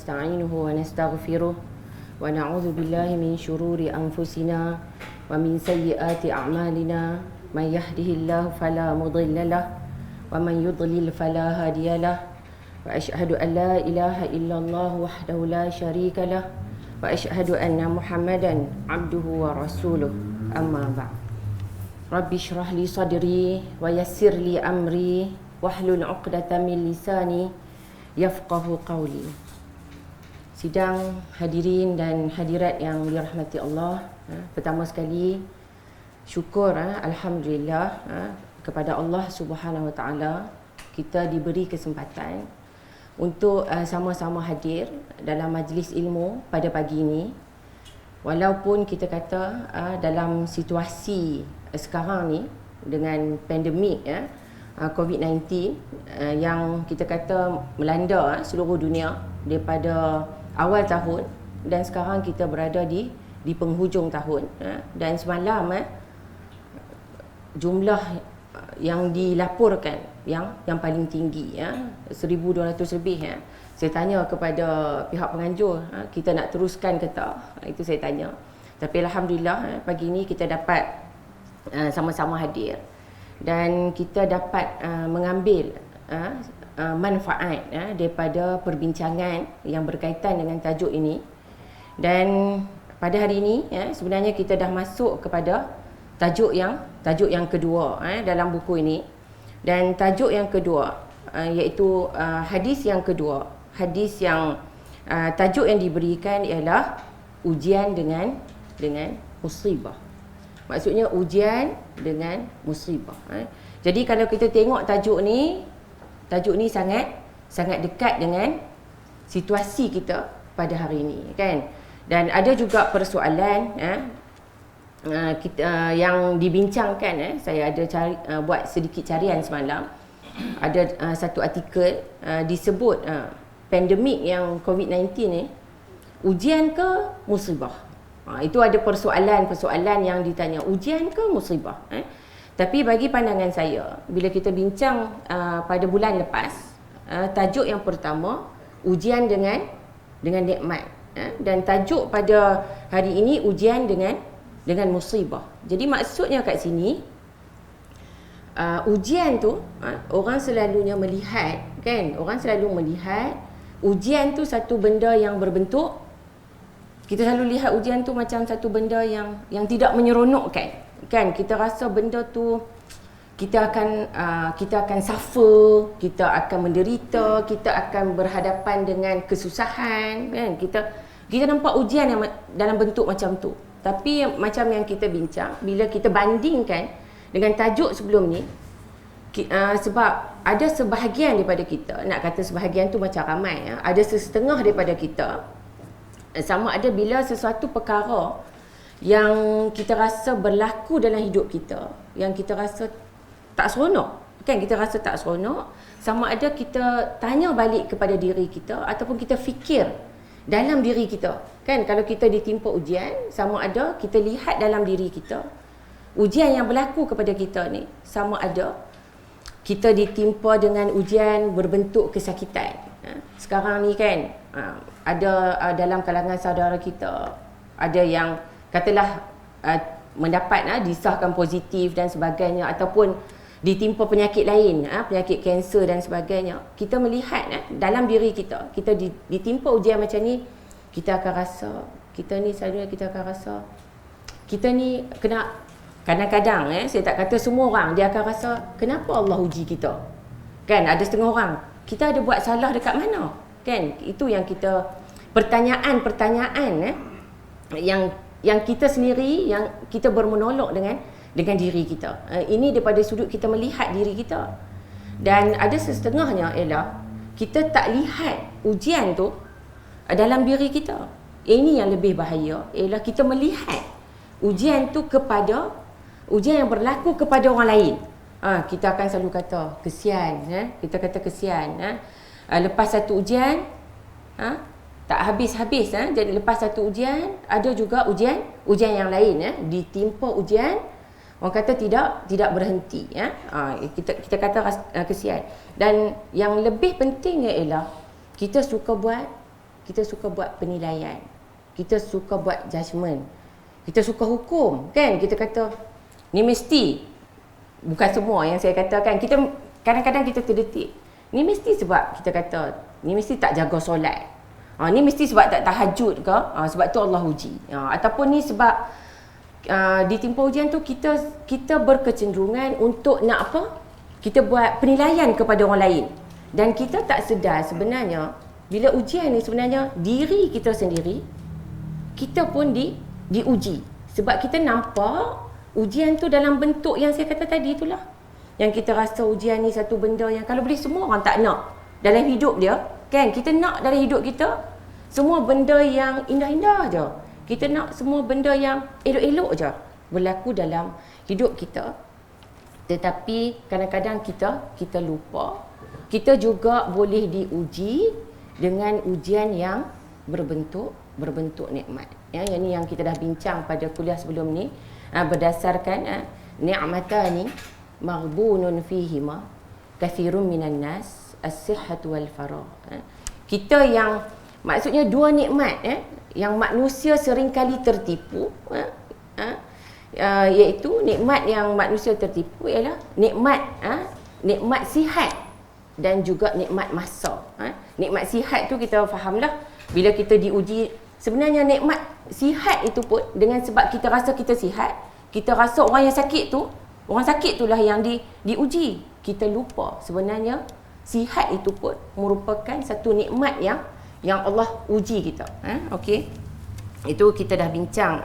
ونستعينه ونستغفره ونعوذ بالله من شرور أنفسنا ومن سيئات أعمالنا من يهده الله فلا مضل له ومن يضلل فلا هادي له وأشهد أن لا إله إلا الله وحده لا شريك له وأشهد أن محمدا عبده ورسوله أما بعد رب اشرح لي صدري ويسر لي أمري واحلل عقدة من لساني يفقه قولي. Sidang hadirin dan hadirat yang dirahmati Allah, pertama sekali syukur alhamdulillah kepada Allah Subhanahu Wa Taala kita diberi kesempatan untuk sama-sama hadir dalam majlis ilmu pada pagi ini. Walaupun kita kata dalam situasi sekarang ni dengan pandemik COVID-19 yang kita kata melanda seluruh dunia daripada awal tahun, dan sekarang kita berada di penghujung tahun, dan semalam jumlah yang dilaporkan yang paling tinggi 1,200 lebih. Saya tanya kepada pihak penganjur, kita nak teruskan ke tak? Itu saya tanya. Tapi alhamdulillah pagi ini kita dapat sama-sama hadir dan kita dapat mengambil manfaat daripada perbincangan yang berkaitan dengan tajuk ini. Dan pada hari ini sebenarnya kita dah masuk kepada tajuk yang kedua dalam buku ini. Dan tajuk yang kedua iaitu hadis yang kedua. Hadis yang tajuk yang diberikan ialah ujian dengan musibah. Maksudnya ujian dengan musibah. Jadi kalau kita tengok tajuk ni sangat dekat dengan situasi kita pada hari ini, kan? Dan ada juga persoalan yang dibincangkan. Saya ada buat sedikit carian semalam. Ada satu artikel disebut pandemik yang COVID-19 ni ujian ke musibah. Itu ada persoalan yang ditanya, ujian ke musibah. Tapi bagi pandangan saya, bila kita bincang pada bulan lepas, tajuk yang pertama ujian dengan nikmat, dan tajuk pada hari ini ujian dengan musibah. Jadi maksudnya kat sini ujian tu orang selalunya melihat, kan? Orang selalu melihat ujian tu satu benda yang berbentuk, kita selalu lihat ujian tu macam satu benda yang tidak menyeronokkan, kan? Kita rasa benda tu kita akan suffer, kita akan menderita, kita akan berhadapan dengan kesusahan, kan? Kita nampak ujian yang dalam bentuk macam tu. Tapi macam yang kita bincang, bila kita bandingkan dengan tajuk sebelum ni, sebab ada sebahagian daripada kita, nak kata sebahagian tu macam ramai, ada setengah daripada kita, sama ada bila sesuatu perkara yang kita rasa berlaku dalam hidup kita, yang kita rasa tak seronok, kan? Kita rasa tak seronok, sama ada kita tanya balik kepada diri kita ataupun kita fikir dalam diri kita, kan? Kalau kita ditimpa ujian, sama ada kita lihat dalam diri kita ujian yang berlaku kepada kita ni, sama ada kita ditimpa dengan ujian berbentuk kesakitan. Sekarang ni, kan, ada dalam kalangan saudara kita ada yang katalah mendapat disahkan positif dan sebagainya, ataupun ditimpa penyakit lain, penyakit kanser dan sebagainya. Kita melihat dalam diri kita ditimpa ujian macam ni, kita akan rasa, kita ni kena, kadang-kadang saya tak kata semua orang, dia akan rasa kenapa Allah uji kita, kan? Ada setengah orang, kita ada buat salah dekat mana, kan? Itu yang kita pertanyaan yang kita sendiri, yang kita bermonolog dengan diri kita. Ini daripada sudut kita melihat diri kita. Dan ada setengahnya ialah kita tak lihat ujian tu dalam diri kita. Ini yang lebih bahaya, ialah kita melihat ujian tu ujian yang berlaku kepada orang lain. Kita akan selalu kata kesian, kita kata kesian. Lepas satu ujian tak habis-habis, jadi lepas satu ujian ada juga ujian yang lain, ditimpa ujian, orang kata tidak berhenti, kita kata kesian. Dan yang lebih pentingnya ialah kita suka buat kita suka buat penilaian. Kita suka buat judgement. Kita suka hukum, kan? Kita kata ni mesti, bukan semua yang saya katakan, kita kadang-kadang kita terdetik. Ni mesti sebab kita kata ni mesti tak jaga solat. Ni mesti sebab tak tahajud ke? Sebab tu Allah uji. Ataupun ni sebab ditimpa ujian tu kita berkecenderungan untuk nak apa? Kita buat penilaian kepada orang lain. Dan kita tak sedar sebenarnya bila ujian ni sebenarnya diri kita sendiri kita pun diuji. Sebab kita nampak ujian tu dalam bentuk yang saya kata tadi itulah. Yang kita rasa ujian ni satu benda yang kalau boleh semua orang tak nak dalam hidup dia, kan? Kita nak dalam hidup kita semua benda yang indah-indah je. Kita nak semua benda yang elok-elok je berlaku dalam hidup kita. Tetapi kadang-kadang kita lupa. Kita juga boleh diuji dengan ujian yang berbentuk nikmat. Yang ni yang kita dah bincang pada kuliah sebelum ni, berdasarkan ni'matani maghbunun fihima kathirun minan nas as-sihhatu wal faragh. Kita yang maksudnya dua nikmat yang manusia seringkali tertipu, iaitu nikmat yang manusia tertipu ialah nikmat sihat dan juga nikmat masa. Nikmat sihat tu kita fahamlah bila kita diuji. Sebenarnya nikmat sihat itu pun dengan sebab kita rasa kita sihat, kita rasa orang yang sakit tu, orang sakit itulah yang diuji. Kita lupa sebenarnya sihat itu pun merupakan satu nikmat yang Allah uji kita. Okey. Itu kita dah bincang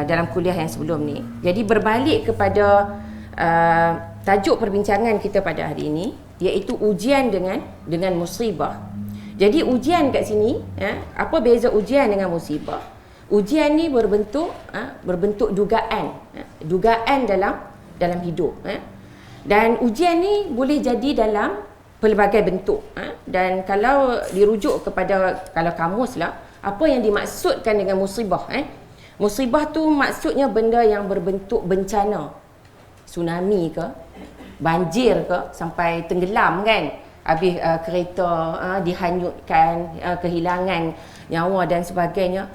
dalam kuliah yang sebelum ni. Jadi berbalik kepada tajuk perbincangan kita pada hari ini, iaitu ujian dengan musibah. Jadi ujian kat sini, apa beza ujian dengan musibah? Ujian ni berbentuk dugaan, dugaan dalam hidup. Dan ujian ni boleh jadi dalam pelbagai bentuk. Dan kalau dirujuk kepada kalau kamus lah, apa yang dimaksudkan dengan musibah? Musibah tu maksudnya benda yang berbentuk bencana, tsunami ke, banjir ke, sampai tenggelam, kan? Habis kereta dihanyutkan, kehilangan nyawa dan sebagainya.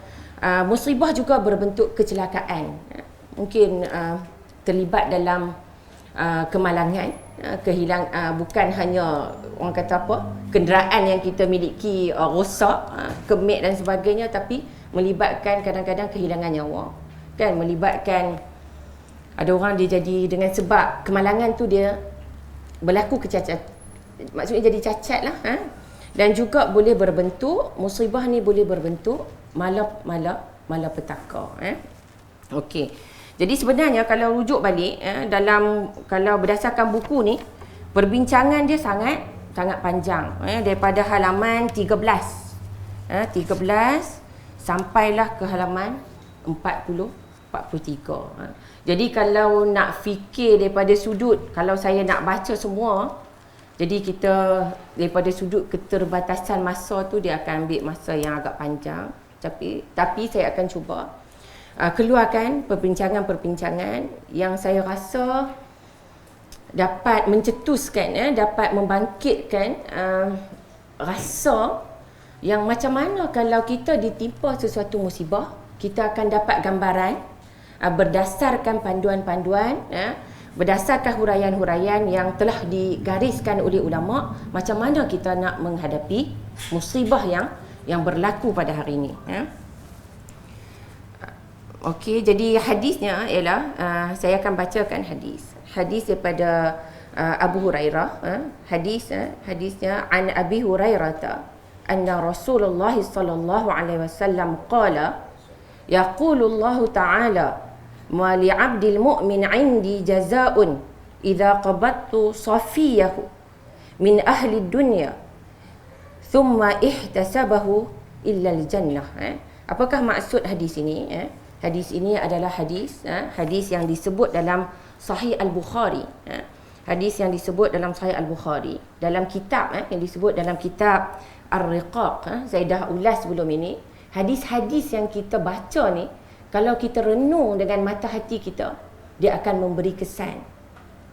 Musibah juga berbentuk kecelakaan. Mungkin terlibat dalam kemalangan, bukan hanya orang kata apa, kenderaan yang kita miliki rosak, kemit dan sebagainya, tapi melibatkan kadang-kadang kehilangan nyawa, kan? Melibatkan ada orang dia jadi dengan sebab kemalangan tu dia berlaku kecacat, maksudnya jadi cacat lah. Dan juga boleh berbentuk, musibah ni boleh berbentuk malapetaka. Okey. Jadi sebenarnya kalau rujuk balik kalau berdasarkan buku ni, perbincangan dia sangat panjang, daripada halaman 13 sampailah ke halaman 43. Jadi kalau nak fikir daripada sudut, kalau saya nak baca semua, jadi kita daripada sudut keterbatasan masa tu dia akan ambil masa yang agak panjang. Tapi saya akan cuba keluarkan perbincangan-perbincangan yang saya rasa dapat mencetuskan, dapat membangkitkan rasa yang macam mana kalau kita ditimpa sesuatu musibah, kita akan dapat gambaran berdasarkan panduan-panduan, berdasarkan huraian-huraian yang telah digariskan oleh ulama, macam mana kita nak menghadapi musibah yang berlaku pada hari ini. Okey, jadi hadisnya ialah saya akan bacakan hadis daripada Abu Hurairah. Hadisnya an Abi Hurairah anna Rasulullah sallallahu alaihi wasallam qala yaqulu Allah ta'ala ma li 'abdil mu'min 'indi jazaa'un idza qabattu safiyahu min ahli dunya thumma ihtasabahu illa al-jannah. Apakah maksud hadis ini? Hadis ini adalah hadis yang disebut dalam Sahih Al-Bukhari. Hadis yang disebut dalam Sahih Al-Bukhari, dalam kitab yang disebut dalam kitab Ar-Riqaq. Saya dah ulas sebelum ini. Hadis-hadis yang kita baca ni, kalau kita renung dengan mata hati kita, dia akan memberi kesan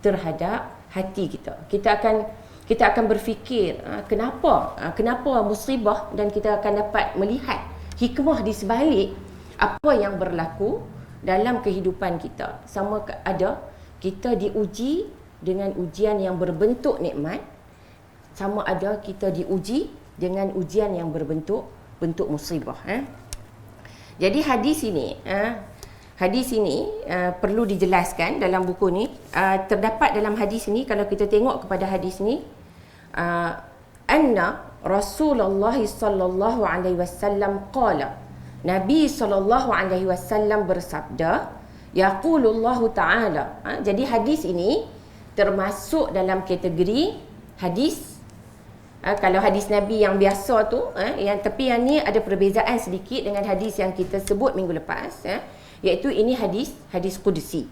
terhadap hati kita. Kita akan kita akan berfikir kenapa musibah, dan kita akan dapat melihat hikmah di sebalik apa yang berlaku dalam kehidupan kita. Sama ada kita diuji dengan ujian yang berbentuk nikmat, sama ada kita diuji dengan ujian yang berbentuk musibah. Jadi hadis ini perlu dijelaskan dalam buku ni. Terdapat dalam hadis ini, kalau kita tengok kepada hadis ni, anna Rasulullah sallallahu alaihi wasallam qala, Nabi sallallahu alaihi wasallam bersabda, yaqulullahu ta'ala. Jadi hadis ini termasuk dalam kategori hadis, kalau hadis Nabi yang biasa tu, tapi yang ni ada perbezaan sedikit dengan hadis yang kita sebut minggu lepas, iaitu ini hadis qudsi.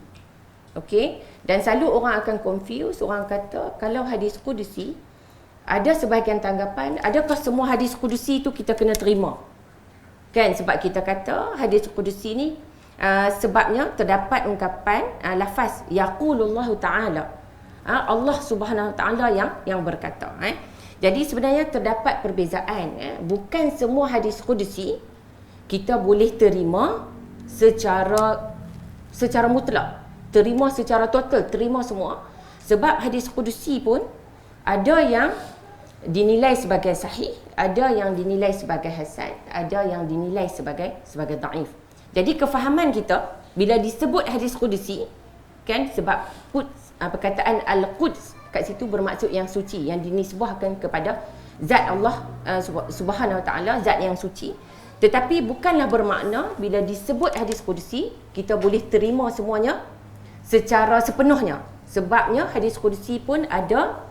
Okey, dan selalu orang akan confuse, orang kata kalau hadis qudsi, ada sebahagian tanggapan, adakah semua hadis qudsi tu kita kena terima? Kan, sebab kita kata hadis qudsi ni sebabnya terdapat ungkapan lafaz yaqulullahu ta'ala, Allah Subhanahu Ta'ala yang berkata. Jadi sebenarnya terdapat perbezaan. Bukan semua hadis qudsi kita boleh terima secara mutlak, terima secara total, terima semua. Sebab hadis qudsi pun ada yang dinilai sebagai sahih, ada yang dinilai sebagai hasan, ada yang dinilai sebagai dhaif. Jadi kefahaman kita bila disebut hadis qudsi, kan, sebab perkataan al-Quds kat situ bermaksud yang suci, yang dinisbahkan kepada zat Allah Subhanahu Wa Taala, zat yang suci. Tetapi bukanlah bermakna bila disebut hadis qudsi kita boleh terima semuanya secara sepenuhnya. Sebabnya hadis qudsi pun ada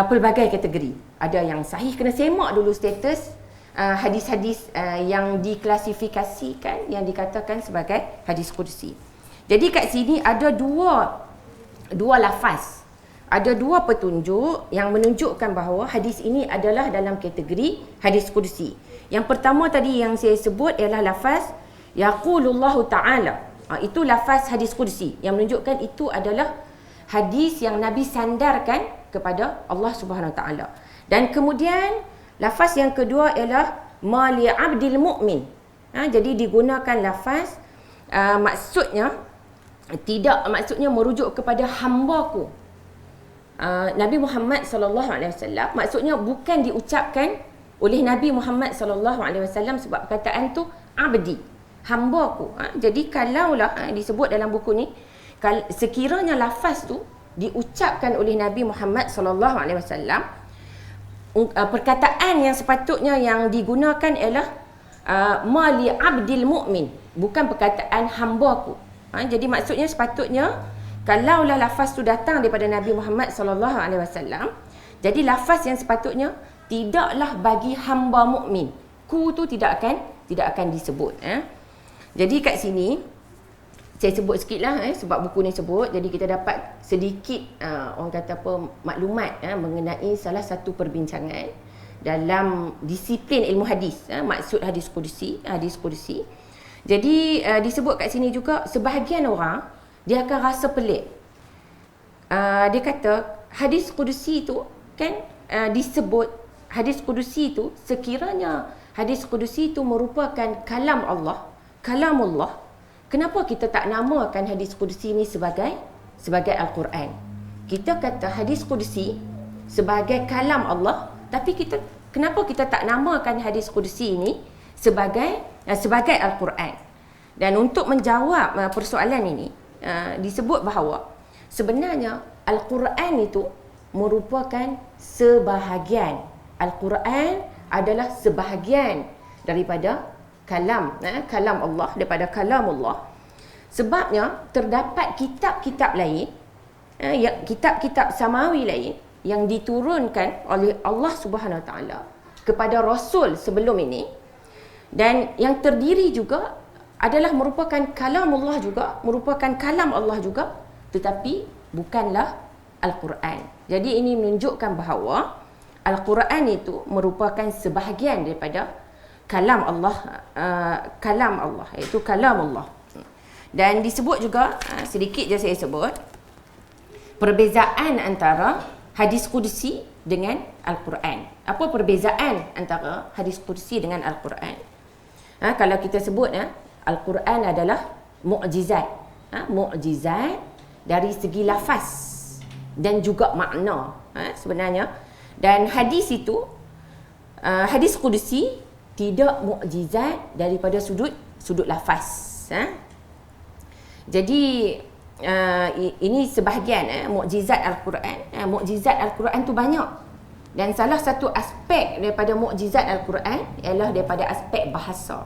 pelbagai kategori. Ada yang sahih, kena semak dulu status hadis-hadis yang diklasifikasikan, yang dikatakan sebagai hadis qudsi. Jadi kat sini ada dua lafaz, ada dua petunjuk yang menunjukkan bahawa hadis ini adalah dalam kategori hadis qudsi. Yang pertama tadi yang saya sebut ialah lafaz yaqulullahu ta'ala. Itu lafaz hadis qudsi yang menunjukkan itu adalah hadis yang Nabi sandarkan kepada Allah Subhanahu Wa Taala. Dan kemudian lafaz yang kedua ialah ma li 'abdil mu'min. Jadi digunakan lafaz maksudnya merujuk kepada hamba-Ku. Nabi Muhammad sallallahu alaihi wasallam, maksudnya bukan diucapkan oleh Nabi Muhammad sallallahu alaihi wasallam, sebab perkataan tu abdi, hamba-Ku. Jadi kalaulah disebut dalam buku ni, sekiranya lafaz tu diucapkan oleh Nabi Muhammad sallallahu alaihi wasallam, perkataan yang sepatutnya yang digunakan ialah ma li 'abdil mu'min, bukan perkataan hamba-Ku. Jadi maksudnya sepatutnya kalaulah lafaz tu datang daripada Nabi Muhammad sallallahu alaihi wasallam, jadi lafaz yang sepatutnya tidaklah bagi hamba mukmin. Ku tu tidak akan disebut. Jadi kat sini saya sebut sikitlah sebab buku ni sebut, jadi kita dapat sedikit orang kata apa, maklumat mengenai salah satu perbincangan dalam disiplin ilmu hadis, maksud hadis qudsi. Jadi disebut kat sini juga, sebahagian orang dia akan rasa pelik. Dia kata hadis qudsi tu kan, disebut hadis qudsi tu, sekiranya hadis qudsi tu merupakan kalamullah, kenapa kita tak namakan hadis qudsi ni sebagai Al-Quran? Kita kata hadis qudsi sebagai kalam Allah, tapi kenapa kita tak namakan hadis qudsi ni sebagai Al-Quran? Dan untuk menjawab persoalan ini, disebut bahawa sebenarnya Al-Quran itu merupakan sebahagian. Al-Quran adalah sebahagian daripada kalam Allah, daripada kalamullah. Sebabnya terdapat kitab-kitab lain, kitab-kitab samawi lain yang diturunkan oleh Allah Subhanahu Wa Taala kepada Rasul sebelum ini, dan yang terdiri juga adalah merupakan kalamullah juga, merupakan kalam Allah juga, tetapi bukanlah Al-Quran. Jadi ini menunjukkan bahawa Al-Quran itu merupakan sebahagian daripada kalam Allah, iaitu kalam Allah. Dan disebut juga, sedikit je saya sebut, perbezaan antara hadis qudsi dengan Al-Quran. Apa perbezaan antara hadis kursi dengan Al-Quran? Kalau kita sebut Al-Quran adalah mukjizat. Mukjizat dari segi lafaz dan juga makna sebenarnya. Dan hadis itu, hadis kursi tidak mukjizat daripada sudut lafaz. Jadi ini sebahagian mukjizat Al-Quran. Mukjizat Al-Quran tu banyak. Dan salah satu aspek daripada mukjizat Al-Quran ialah daripada aspek bahasa.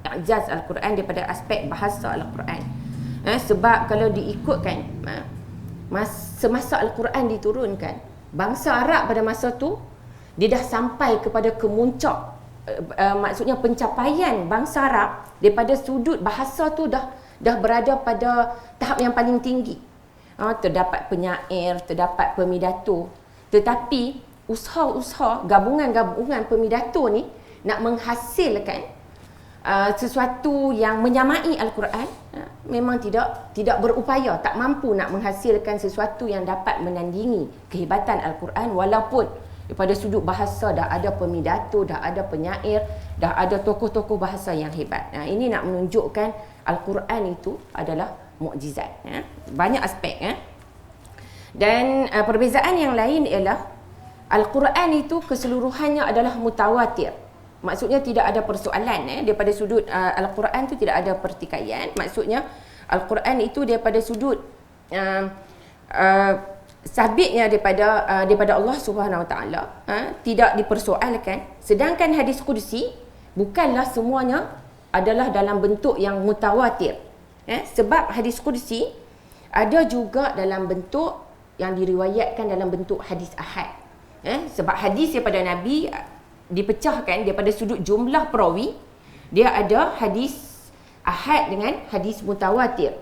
I'jaz Al-Quran daripada aspek bahasa Al-Quran. Sebab kalau diikutkan semasa Al-Quran diturunkan, bangsa Arab pada masa tu dia dah sampai kepada kemuncak, maksudnya pencapaian bangsa Arab daripada sudut bahasa tu dah berada pada tahap yang paling tinggi. Terdapat penyair, terdapat pemidato. Tetapi usaha-usaha gabungan-gabungan pemidato ni nak menghasilkan sesuatu yang menyamai Al-Quran, memang tidak berupaya, tak mampu nak menghasilkan sesuatu yang dapat menandingi kehebatan Al-Quran, walaupun daripada sudut bahasa dah ada pemidato, dah ada penyair, dah ada tokoh-tokoh bahasa yang hebat. Ini nak menunjukkan Al-Quran itu adalah mukjizat. Banyak aspek. Dan perbezaan yang lain ialah Al-Quran itu keseluruhannya adalah mutawatir. Maksudnya tidak ada persoalan daripada sudut Al-Quran itu tidak ada pertikaian. Maksudnya Al-Quran itu daripada sudut sabitnya daripada Allah Subhanahu Wa Taala tidak dipersoalkan. Sedangkan hadis kursi bukanlah semuanya adalah dalam bentuk yang mutawatir. Sebab hadis kursi ada juga dalam bentuk yang diriwayatkan dalam bentuk hadis ahad. Sebab hadis daripada Nabi dipecahkan daripada sudut jumlah perawi. Dia ada hadis ahad dengan hadis mutawatir.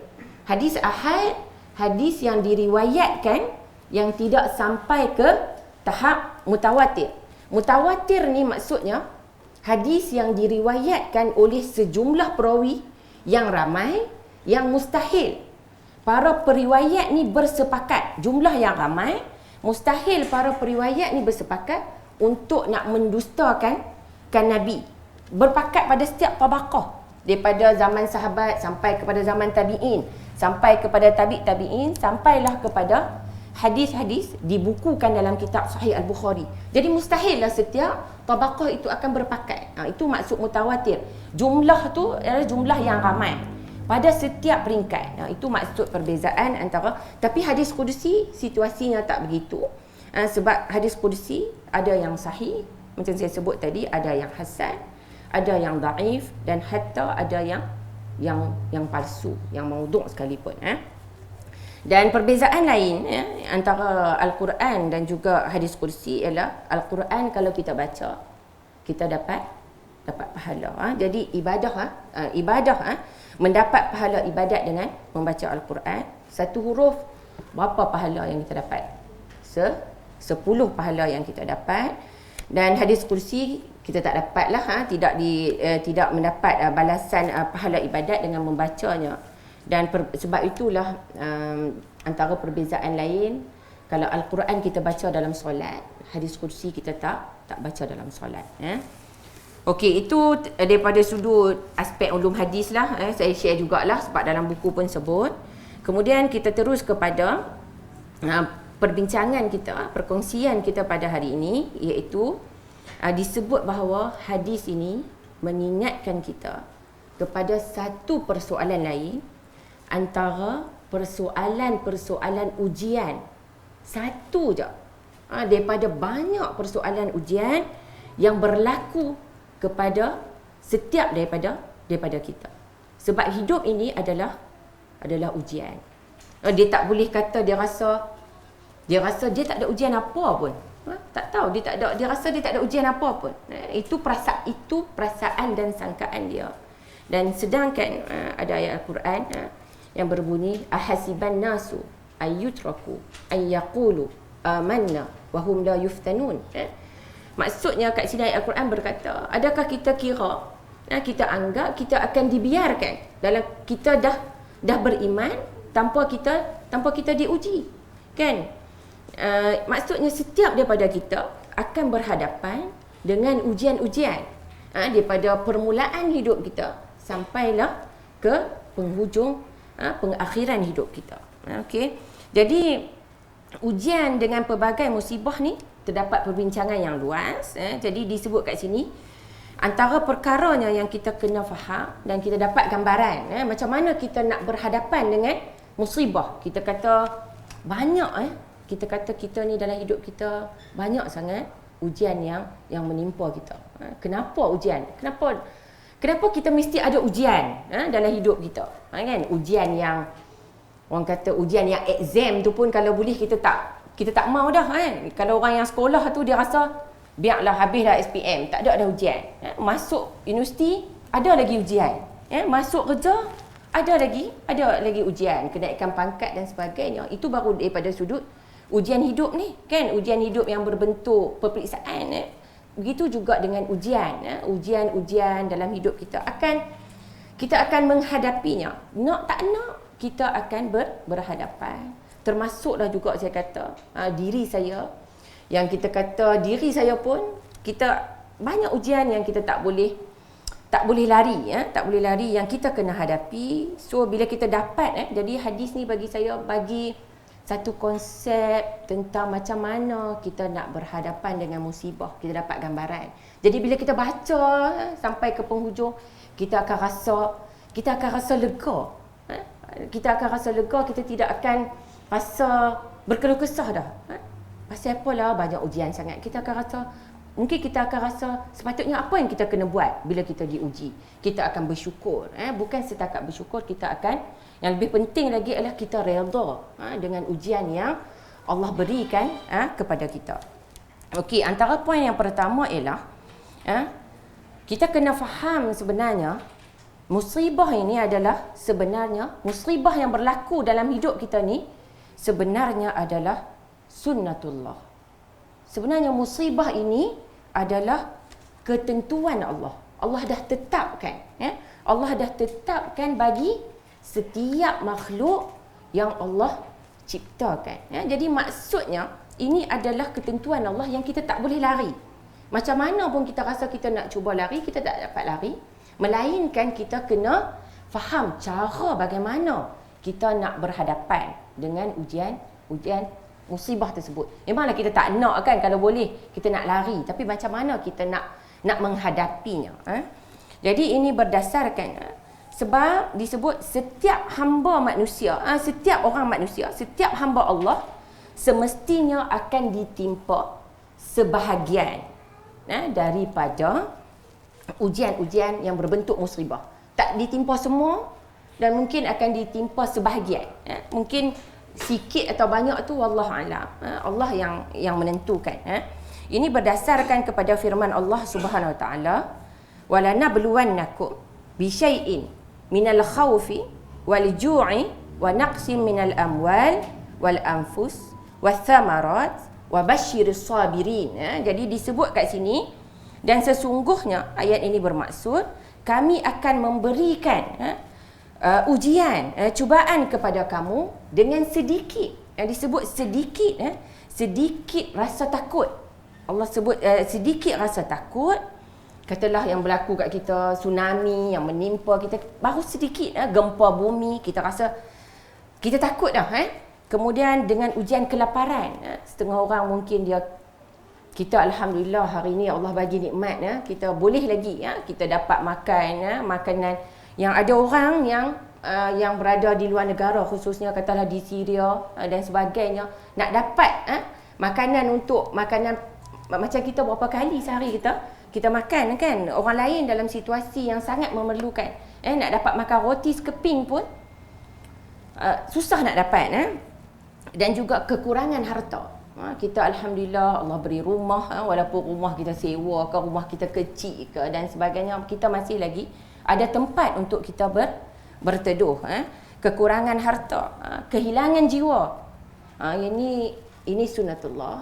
Hadis ahad, hadis yang diriwayatkan yang tidak sampai ke tahap mutawatir. Mutawatir ni maksudnya hadis yang diriwayatkan oleh sejumlah perawi yang ramai, yang mustahil para periwayat ni bersepakat. Jumlah yang ramai, mustahil para periwayat ni bersepakat untuk nak mendustakan Nabi. Berpakat pada setiap tabaqah, daripada zaman sahabat sampai kepada zaman tabi'in, sampai kepada tabi'in, sampailah kepada hadis-hadis dibukukan dalam kitab Sahih Al-Bukhari. Jadi mustahillah setiap tabaqah itu akan berpakat. Itu maksud mutawatir. Jumlah tu adalah jumlah yang ramai pada setiap peringkat. Itu maksud perbezaan antara. Tapi hadis qudsi situasinya tak begitu. Sebab hadis qudsi ada yang sahih, macam saya sebut tadi, ada yang hasan, ada yang dhaif, dan hatta ada yang palsu, yang maudhu' sekalipun. Dan perbezaan lain antara Al-Quran dan juga hadis qudsi ialah Al-Quran kalau kita baca, kita dapat pahala. Jadi ibadah mendapat pahala ibadat dengan membaca Al-Quran. Satu huruf, berapa pahala yang kita dapat? 10 pahala yang kita dapat. Dan hadis kursi kita tak dapatlah, tidak mendapat balasan pahala ibadat dengan membacanya. Dan sebab itulah antara perbezaan lain, kalau Al-Quran kita baca dalam solat, hadis kursi kita tak baca dalam solat. Okey, itu daripada sudut aspek ulum hadis lah. Saya share jugalah sebab dalam buku pun sebut. Kemudian kita terus kepada perbincangan kita, perkongsian kita pada hari ini, iaitu disebut bahawa hadis ini mengingatkan kita kepada satu persoalan lain antara persoalan-persoalan ujian. Satu je daripada banyak persoalan ujian yang berlaku kepada setiap daripada kita. Sebab hidup ini adalah ujian. Dia tak boleh kata dia rasa dia tak ada ujian apa pun. Tak tahu, dia rasa dia tak ada ujian apa pun. Itu perasaan dan sangkaan dia. Dan sedangkan ada ayat Al-Quran yang berbunyi ahasiban nasu ayyutraku ayyaqulu amanna wa hum la yuftanun. Maksudnya kat sini ayat Al-Quran berkata, adakah kita kira, kita anggap kita akan dibiarkan dalam kita dah beriman tanpa kita diuji, kan? maksudnya setiap daripada kita akan berhadapan dengan ujian-ujian daripada permulaan hidup kita sampailah ke penghujung pengakhiran hidup kita. Okey. Jadi ujian dengan pelbagai musibah ni terdapat perbincangan yang luas. Jadi disebut kat sini antara perkaranya yang kita kena faham dan kita dapat gambaran macam mana kita nak berhadapan dengan musibah. Kita kata banyak kita kata kita ni dalam hidup kita banyak sangat ujian yang menimpa kita. Kenapa ujian? Kenapa kita mesti ada ujian dalam hidup kita? Kan? Ujian yang orang kata ujian yang exam tu pun kalau boleh kita tak mau dah kan. Kalau orang yang sekolah tu dia rasa biarlah habislah SPM, tak ada ujian. Masuk universiti ada lagi ujian. Masuk kerja ada lagi ujian, kenaikan pangkat dan sebagainya. Itu baru daripada sudut ujian hidup ni kan, ujian hidup yang berbentuk peperiksaan. Begitu juga dengan ujian dalam hidup kita akan menghadapinya. Nak tak nak kita akan berhadapan. Termasuklah juga saya kata diri saya, yang kita kata diri saya pun kita banyak ujian yang kita tak boleh lari tak boleh lari yang kita kena hadapi. So bila kita dapat jadi hadis ni bagi saya bagi satu konsep tentang macam mana kita nak berhadapan dengan musibah. Kita dapat gambaran. Jadi bila kita baca sampai ke penghujung, kita akan rasa lega. Kita akan rasa lega, kita tidak akan rasa berkeluh kesah dah. Pasal apalah banyak ujian sangat. Mungkin kita akan rasa sepatutnya apa yang kita kena buat bila kita diuji. Kita akan bersyukur. Bukan setakat bersyukur, yang lebih penting lagi adalah kita redha dengan ujian yang Allah berikan kepada kita. Okey, antara poin yang pertama ialah kita kena faham sebenarnya musibah ini adalah sebenarnya musibah yang berlaku dalam hidup kita ni sebenarnya adalah sunnatullah. Sebenarnya musibah ini adalah ketentuan Allah. Allah dah tetapkan. Allah dah tetapkan bagi setiap makhluk yang Allah ciptakan. Jadi maksudnya ini adalah ketentuan Allah yang kita tak boleh lari. Macam mana pun kita rasa kita nak cuba lari, kita tak dapat lari. Melainkan kita kena faham cara bagaimana kita nak berhadapan dengan ujian musibah tersebut. Memanglah kita tak nak kan, kalau boleh kita nak lari, tapi macam mana kita nak menghadapinya. Jadi ini berdasarkan sebab disebut setiap hamba manusia, setiap orang manusia, setiap hamba Allah semestinya akan ditimpa sebahagian daripada ujian-ujian yang berbentuk musibah. Tak ditimpa semua dan mungkin akan ditimpa sebahagian. Mungkin sikit atau banyak tu wallahualam. Allah yang menentukan. Ini berdasarkan kepada firman Allah Subhanahu Wa Taala, "Walanabluwannakum bisyai'in minal khaufi wal ju'i wa naqsin minal amwal wal anfus wath thamarat wa basyiris sabirin." Jadi disebut kat sini, dan sesungguhnya ayat ini bermaksud kami akan memberikan ujian, cubaan kepada kamu dengan sedikit. Yang disebut sedikit rasa takut. Allah sebut sedikit rasa takut. Katalah yang berlaku kat kita, tsunami yang menimpa kita, baru sedikit gempa bumi, kita rasa kita takut dah. Kemudian dengan ujian kelaparan, setengah orang mungkin kita alhamdulillah hari ni Allah bagi nikmat, kita boleh lagi kita dapat makan makanan. Yang ada orang yang berada di luar negara, khususnya katalah di Syria dan sebagainya, nak dapat makanan macam kita berapa kali sehari kita makan kan. Orang lain dalam situasi yang sangat memerlukan, nak dapat makan roti sekeping pun susah nak dapat. Dan juga kekurangan harta. Kita alhamdulillah Allah beri rumah, walaupun rumah kita sewa ke, rumah kita kecil ke dan sebagainya, kita masih lagi ada tempat untuk kita berteduh. Kekurangan harta, kehilangan jiwa, ini sunnatullah.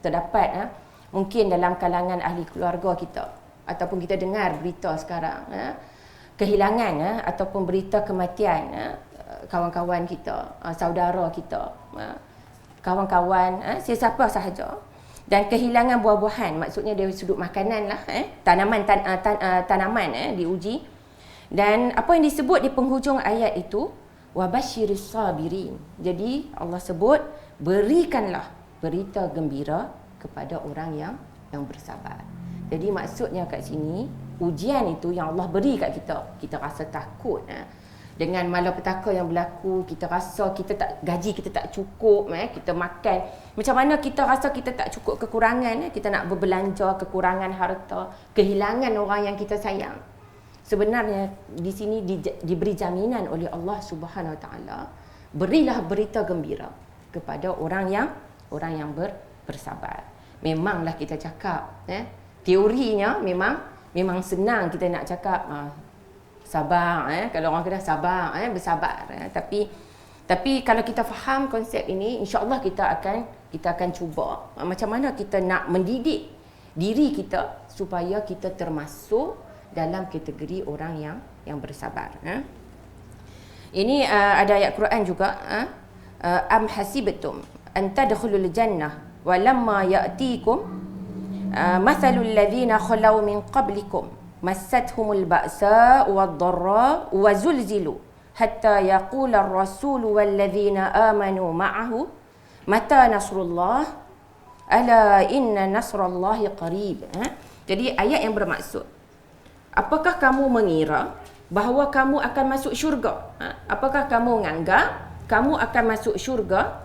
Terdapat mungkin dalam kalangan ahli keluarga kita, ataupun kita dengar berita sekarang kehilangan ataupun berita kematian kawan-kawan kita, saudara kita. kawan-kawan, sesiapa sahaja, dan kehilangan buah-buahan, maksudnya dari sudut makanan lah, tanaman diuji. Dan apa yang disebut di penghujung ayat itu, wabasyiris sabirin. Jadi Allah sebut, berikanlah berita gembira kepada orang yang bersabar. Jadi maksudnya kat sini, ujian itu yang Allah beri kat kita, kita rasa takut dengan malapetaka yang berlaku, kita rasa gaji kita tak cukup, kita makan, macam mana kita rasa kita tak cukup, kekurangan, kita nak berbelanja, kekurangan harta, kehilangan orang yang kita sayang. Sebenarnya di sini diberi jaminan oleh Allah Subhanahu Wa Taala, berilah berita gembira kepada orang yang bersabar. Memanglah kita cakap, teorinya memang senang kita nak cakap sabar, kalau orang kata sabar, bersabar, tapi kalau kita faham konsep ini, insya-Allah kita akan cuba macam mana kita nak mendidik diri kita supaya kita termasuk dalam kategori orang yang bersabar. Ini ada ayat Quran juga, am hasibtum an tadkhulul jannah wa lamma ya'tikum mathalul ladzina khalau min qablikum massathumul ba'sa wad-dharra wa zulzilu hatta yaqula ar-rasulu wal ladzina amanu ma'ahu mata nasrullah ala inna nasrallahi qarib. Jadi ayat yang bermaksud, apakah kamu mengira bahawa kamu akan masuk syurga? Apakah kamu menganggap kamu akan masuk syurga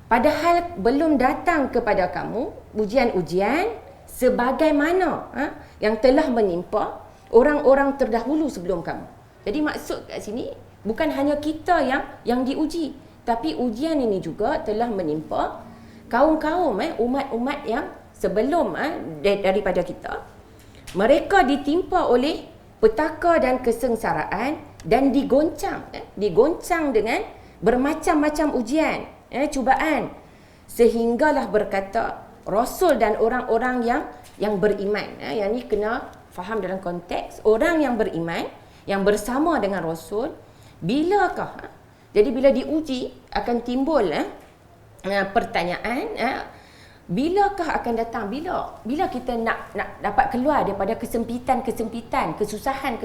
padahal belum datang kepada kamu ujian-ujian sebagaimana yang telah menimpa orang-orang terdahulu sebelum kamu. Jadi maksud kat sini bukan hanya kita yang diuji, tapi ujian ini juga telah menimpa kaum-kaum, umat-umat yang sebelum daripada kita. Mereka ditimpa oleh petaka dan kesengsaraan dan digoncang dengan bermacam-macam ujian, cubaan, sehinggalah berkata Rasul dan orang-orang yang beriman. Yang ni kena faham dalam konteks orang yang beriman, yang bersama dengan Rasul. Bilakah? Jadi bila diuji akan timbul pertanyaan, bilakah akan datang? Bila kita nak dapat keluar daripada kesempitan, kesusahan,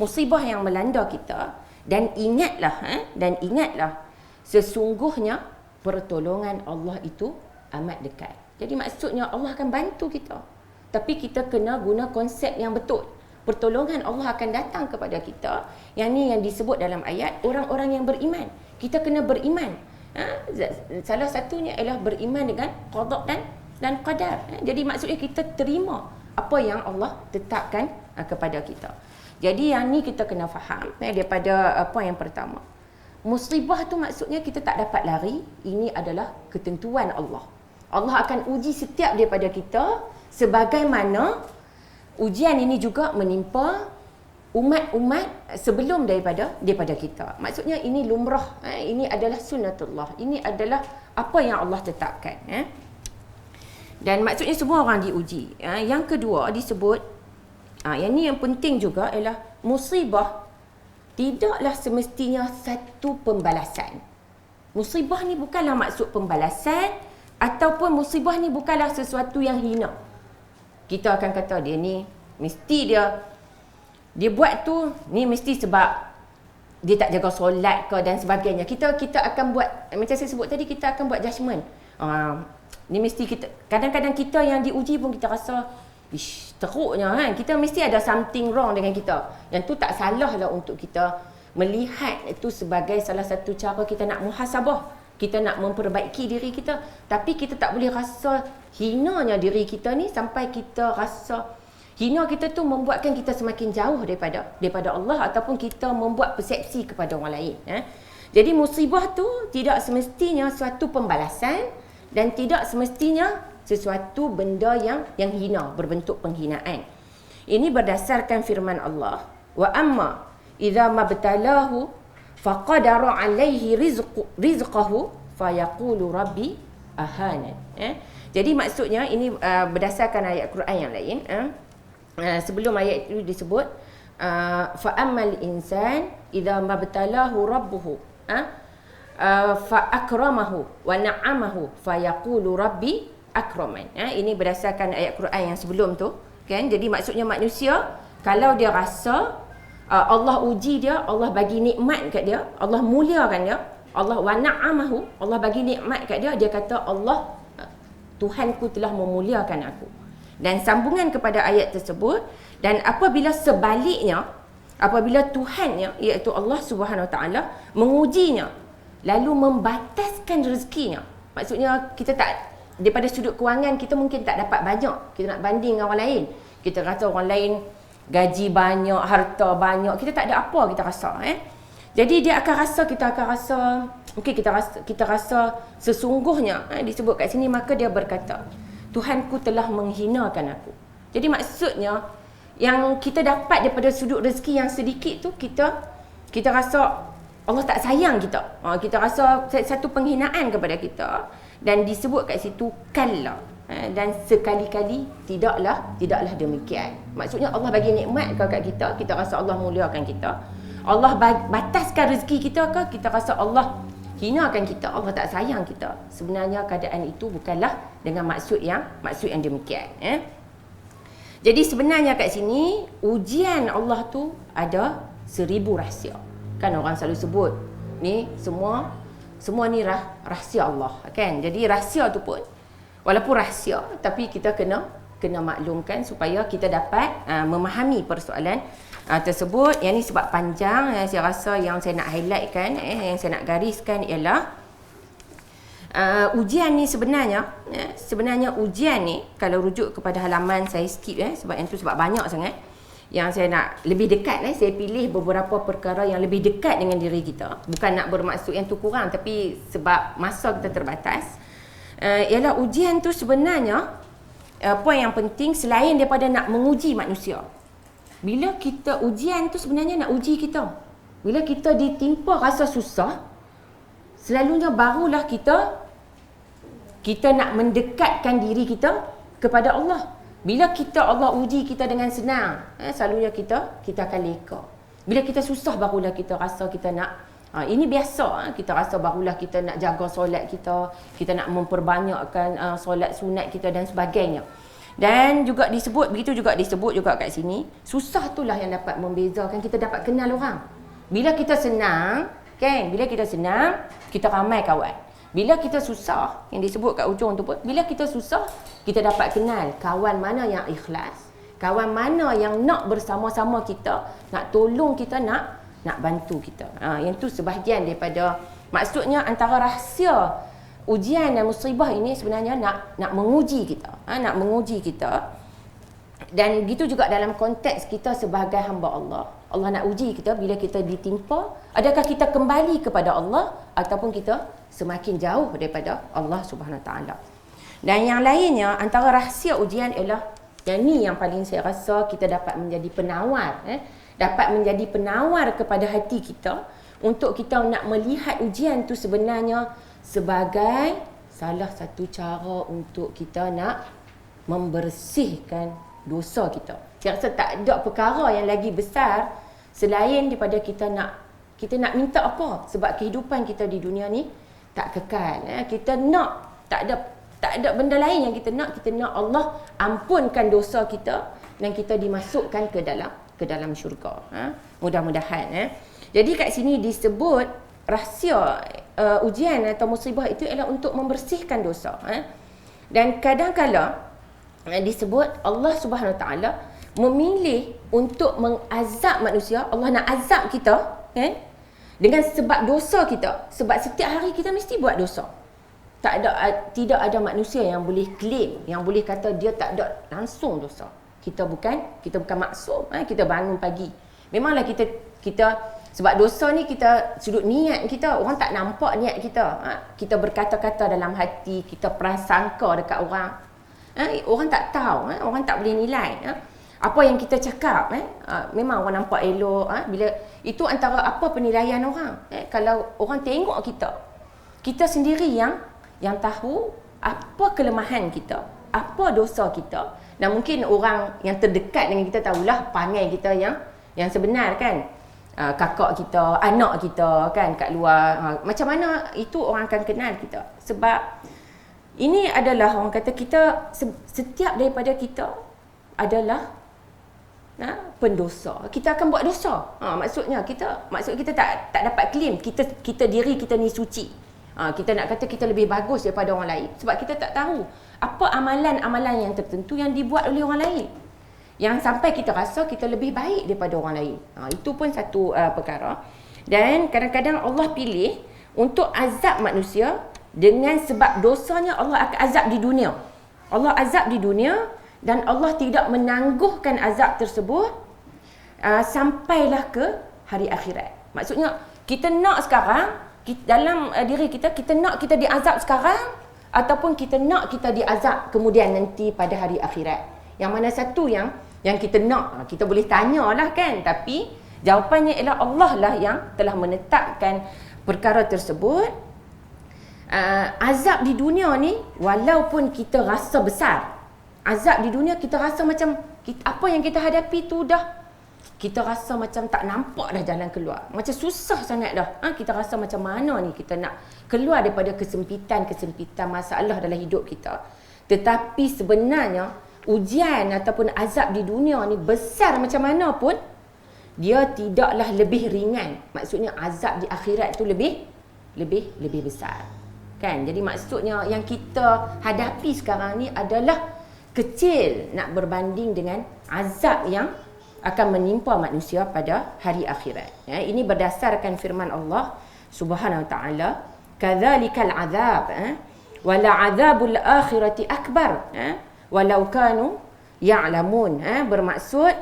musibah yang melanda kita. Dan ingatlah sesungguhnya pertolongan Allah itu amat dekat. Jadi maksudnya Allah akan bantu kita. Tapi kita kena guna konsep yang betul. Pertolongan Allah akan datang kepada kita. Yang ni yang disebut dalam ayat orang-orang yang beriman. Kita kena beriman. Salah satunya ialah beriman dengan qada dan qadar. Jadi maksudnya kita terima apa yang Allah tetapkan kepada kita. Jadi yang ni kita kena faham daripada apa yang pertama. Musibah tu maksudnya kita tak dapat lari. Ini adalah ketentuan Allah. Allah akan uji setiap daripada kita sebagaimana ujian ini juga menimpa umat-umat sebelum daripada kita. Maksudnya ini lumrah, ini adalah sunnatullah. Ini adalah apa yang Allah tetapkan. Dan maksudnya semua orang diuji. Yang kedua disebut, yang ni yang penting juga ialah musibah tidaklah semestinya satu pembalasan. Musibah ni bukanlah maksud pembalasan, ataupun musibah ni bukanlah sesuatu yang hina. Kita akan kata dia ni mesti dia buat tu ni mesti sebab dia tak jaga solat ke dan sebagainya. Kita akan buat, macam saya sebut tadi, kita akan buat judgement. Ni mesti kita, kadang-kadang kita yang diuji pun kita rasa teruknya kan. Kita mesti ada something wrong dengan kita. Yang tu tak salah lah untuk kita melihat itu sebagai salah satu cara kita nak muhasabah. Kita nak memperbaiki diri kita. Tapi kita tak boleh rasa hinanya diri kita ni sampai kita rasa hina kita tu membuatkan kita semakin jauh daripada Allah, ataupun kita membuat persepsi kepada orang lain. Jadi musibah tu tidak semestinya suatu pembalasan dan tidak semestinya sesuatu benda yang hina, berbentuk penghinaan. Ini berdasarkan firman Allah, wa amma idza mabtalahu faqadara alaihi rizqahu fayaqulu rabbi ahana. Jadi maksudnya ini berdasarkan ayat Quran yang lain. Sebelum ayat itu disebut fa ammal insan idza mabtalahu rabbuhu fa akramahu wa na'amahu fa yaqulu rabbi akraman. Ini berdasarkan ayat Quran yang sebelum tu, kan? Jadi maksudnya manusia kalau dia rasa Allah uji dia, Allah bagi nikmat kat dia, Allah muliakan dia, Allah wa na'amahu, Allah bagi nikmat kat dia, dia kata Allah, Tuhanku telah memuliakan aku. Dan sambungan kepada ayat tersebut, dan apabila sebaliknya, apabila Tuhannya iaitu Allah Subhanahu Wa Taala mengujinya lalu membataskan rezekinya. Maksudnya kita tak, daripada sudut kewangan kita mungkin tak dapat banyak, kita nak banding dengan orang lain. Kita rasa orang lain gaji banyak, harta banyak, kita tak ada apa kita rasa. Jadi dia akan rasa, kita akan rasa, mungkin kita rasa sesungguhnya, disebut kat sini, maka dia berkata, Tuhanku telah menghinakan aku. Jadi maksudnya yang kita dapat daripada sudut rezeki yang sedikit tu, kita rasa Allah tak sayang kita. Kita rasa satu penghinaan kepada kita, dan disebut kat situ kalla. Dan sekali-kali tidaklah demikian. Maksudnya Allah bagi nikmat kat kita, kita rasa Allah muliakan kita. Allah bataskan rezeki kita ke, kita rasa Allah hinakan kita, Allah tak sayang kita. Sebenarnya keadaan itu bukanlah dengan maksud yang demikian. Jadi sebenarnya kat sini ujian Allah tu ada 1000 rahsia. Kan orang selalu sebut ni semua ni rahsia Allah, kan? Jadi rahsia tu pun walaupun rahsia, tapi kita kena maklumkan supaya kita dapat memahami persoalan tersebut. Yang ni sebab panjang, saya rasa yang saya nak highlightkan, yang saya nak gariskan ialah ujian ni sebenarnya ujian ni, kalau rujuk kepada halaman saya skip sebab yang tu sebab banyak sangat. Yang saya nak lebih dekat, saya pilih beberapa perkara yang lebih dekat dengan diri kita. Bukan nak bermaksud yang tu kurang, tapi sebab masa kita terbatas. Ialah ujian tu sebenarnya, poin yang penting selain daripada nak menguji manusia. Bila kita ujian tu sebenarnya nak uji kita. Bila kita ditimpa rasa susah, selalunya barulah kita nak mendekatkan diri kita kepada Allah. Bila Allah uji kita dengan senang, selalunya kita akan leka. Bila kita susah barulah kita rasa kita nak, ini biasa, kita rasa barulah kita nak jaga solat kita nak memperbanyakkan solat sunat kita dan sebagainya. Dan juga begitu juga disebut kat sini, susah itulah yang dapat membezakan kita dapat kenal orang. Bila kita senang, kan? Bila kita senang, kita ramai kawan. Bila kita susah, yang disebut kat ujung tu pun, bila kita susah, kita dapat kenal kawan mana yang ikhlas, kawan mana yang nak bersama-sama kita, nak tolong kita, nak bantu kita. Yang tu sebahagian daripada, maksudnya antara rahsia ujian dan musibah ini sebenarnya nak menguji kita, nak menguji kita. Dan gitu juga dalam konteks kita sebagai hamba Allah. Allah nak uji kita bila kita ditimpa, adakah kita kembali kepada Allah ataupun kita semakin jauh daripada Allah Subhanahu Wa Taala. Dan yang lainnya, antara rahsia ujian ialah yang ni yang paling saya rasa kita dapat menjadi penawar, dapat menjadi penawar kepada hati kita untuk kita nak melihat ujian tu sebenarnya sebagai salah satu cara untuk kita nak membersihkan dosa kita. Saya rasa tak ada perkara yang lagi besar selain daripada kita nak minta apa, sebab kehidupan kita di dunia ni tak kekal. Kita nak, tak ada benda lain yang kita nak Allah ampunkan dosa kita dan kita dimasukkan ke dalam syurga. Mudah-mudahan. Jadi kat sini disebut rahsia ujian atau musibah itu ialah untuk membersihkan dosa. Dan kadang-kala disebut Allah Subhanahu Wa Taala memilih untuk mengazab manusia. Allah nak azab kita, kan? Dengan sebab dosa kita. Sebab setiap hari kita mesti buat dosa. Tidak ada manusia yang boleh claim, yang boleh kata dia tak ada langsung dosa. Kita bukan maksum. Kita bangun pagi, memanglah kita sebab dosa ni kita sudut niat kita, orang tak nampak niat kita. Kita berkata-kata dalam hati, kita prasangka dekat orang. Orang tak tahu, orang tak boleh nilai. Apa yang kita cakap, memang orang nampak elok. Bila itu antara apa penilaian orang. Kalau orang tengok kita sendiri yang tahu apa kelemahan kita, apa dosa kita. Dan mungkin orang yang terdekat dengan kita tahulah perangai kita yang sebenar, kan. kakak kita, anak kita kan kat luar. Macam mana itu orang akan kenal kita. Sebab ini adalah orang kata kita, setiap daripada kita adalah pendosa. Kita akan buat dosa. Maksud kita tak dapat claim kita diri kita ni suci. Kita nak kata kita lebih bagus daripada orang lain sebab kita tak tahu apa amalan-amalan yang tertentu yang dibuat oleh orang lain yang sampai kita rasa kita lebih baik daripada orang lain. Itu pun satu perkara. Dan kadang-kadang Allah pilih untuk azab manusia dengan sebab dosanya. Allah akan azab di dunia. Allah azab di dunia dan Allah tidak menangguhkan azab tersebut sampailah ke hari akhirat. Maksudnya kita nak sekarang dalam diri kita nak kita diazab sekarang ataupun kita nak kita diazab kemudian nanti pada hari akhirat. Yang mana satu yang kita nak, kita boleh tanyalah kan, tapi jawapannya ialah Allah lah yang telah menetapkan perkara tersebut. Azab di dunia ni walaupun kita rasa besar, azab di dunia kita rasa macam apa yang kita hadapi tu dah kita rasa macam tak nampak dah jalan keluar. Macam susah sangat dah. Kita rasa macam mana ni kita nak keluar daripada kesempitan masalah dalam hidup kita. Tetapi sebenarnya ujian ataupun azab di dunia ni besar macam mana pun dia tidaklah lebih ringan. Maksudnya azab di akhirat tu lebih besar. Kan? Jadi maksudnya yang kita hadapi sekarang ni adalah kecil nak berbanding dengan azab yang akan menimpa manusia pada hari akhirat. Ini berdasarkan firman Allah Subhanahu wa taala, kadzalikal azab wala azabul akhirati akbar walau kanu ya'lamun. Bermaksud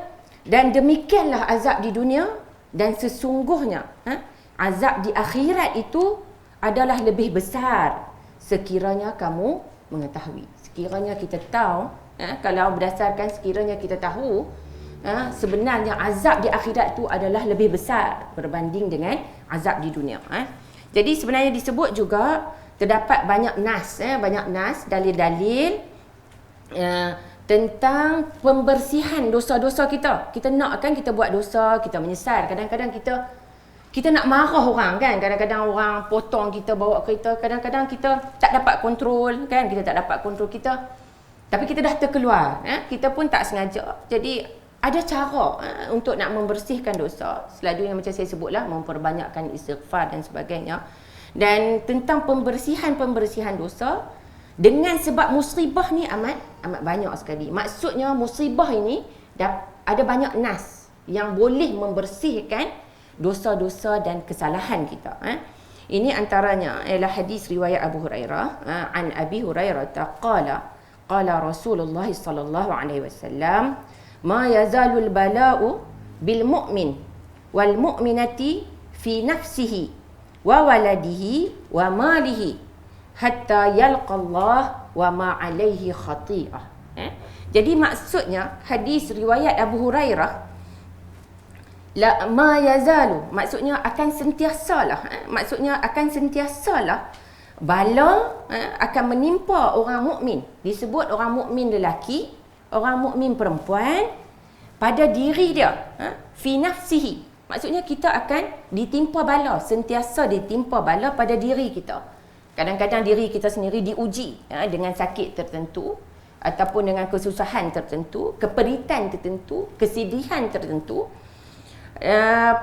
dan demikianlah azab di dunia dan sesungguhnya azab di akhirat itu adalah lebih besar sekiranya kamu mengetahui. Sekiranya kita tahu, kalau berdasarkan sekiranya kita tahu sebenarnya azab di akhirat tu adalah lebih besar berbanding dengan azab di dunia. Jadi sebenarnya disebut juga terdapat banyak nas, dalil-dalil tentang pembersihan dosa-dosa kita. Kita nak kan kita buat dosa, kita menyesal. Kadang-kadang kita nak marah orang kan. Kadang-kadang orang potong kita, bawa kereta. Kadang-kadang kita tak dapat kontrol kan. Kita tak dapat kontrol kita. Tapi kita dah terkeluar. Kita pun tak sengaja. Jadi ada cara untuk nak membersihkan dosa. Selalunya macam saya sebutlah, memperbanyakkan istighfar dan sebagainya. Dan tentang pembersihan dosa dengan sebab musibah ni amat banyak sekali. Maksudnya musibah ini ada banyak nas yang boleh membersihkan dosa-dosa dan kesalahan kita. Ini antaranya ialah hadis riwayat Abu Hurairah. An Abi Hurairah qala Rasulullah sallallahu alaihi wasallam, ma yazalul bala'u bil mu'min wal mu'minati fi nafsihi wa waladihi wa malihi hatta yalqa Allah wa ma alaihi khati'ah. Jadi maksudnya hadis riwayat Abu Hurairah, la ma yazalu, maksudnya akan sentiasalah bala akan menimpa orang mukmin. Disebut orang mukmin lelaki, orang mukmin perempuan pada diri dia, fi nafsihi. Maksudnya kita akan ditimpa bala, sentiasa ditimpa bala pada diri kita. Kadang-kadang diri kita sendiri diuji dengan sakit tertentu ataupun dengan kesusahan tertentu, keperitan tertentu, kesedihan tertentu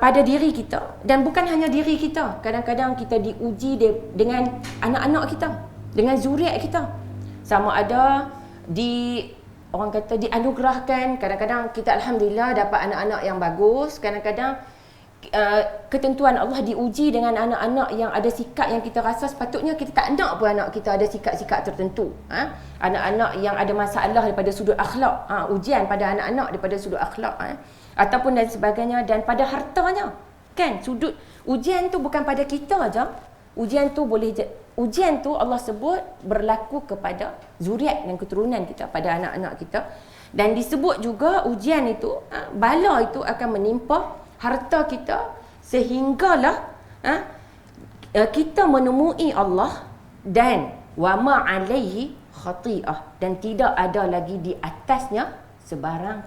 pada diri kita. Dan bukan hanya diri kita, kadang-kadang kita diuji dengan anak-anak kita, dengan zuriat kita. Sama ada orang kata dianugerahkan, kadang-kadang kita alhamdulillah dapat anak-anak yang bagus, kadang-kadang ketentuan Allah diuji dengan anak-anak yang ada sikap yang kita rasa sepatutnya kita tak nak pun anak kita ada sikap-sikap tertentu. Anak-anak yang ada masalah daripada sudut akhlak, ujian pada anak-anak daripada sudut akhlak, ataupun dan sebagainya, dan pada hartanya kan. Sudut ujian tu bukan pada kita aja. Ujian tu Allah sebut berlaku kepada zuriat dan keturunan kita, pada anak-anak kita. Dan disebut juga ujian itu, bala itu akan menimpa harta kita sehinggalah kita menemui Allah dan wa ma alaihi khati'ah, dan tidak ada lagi di atasnya sebarang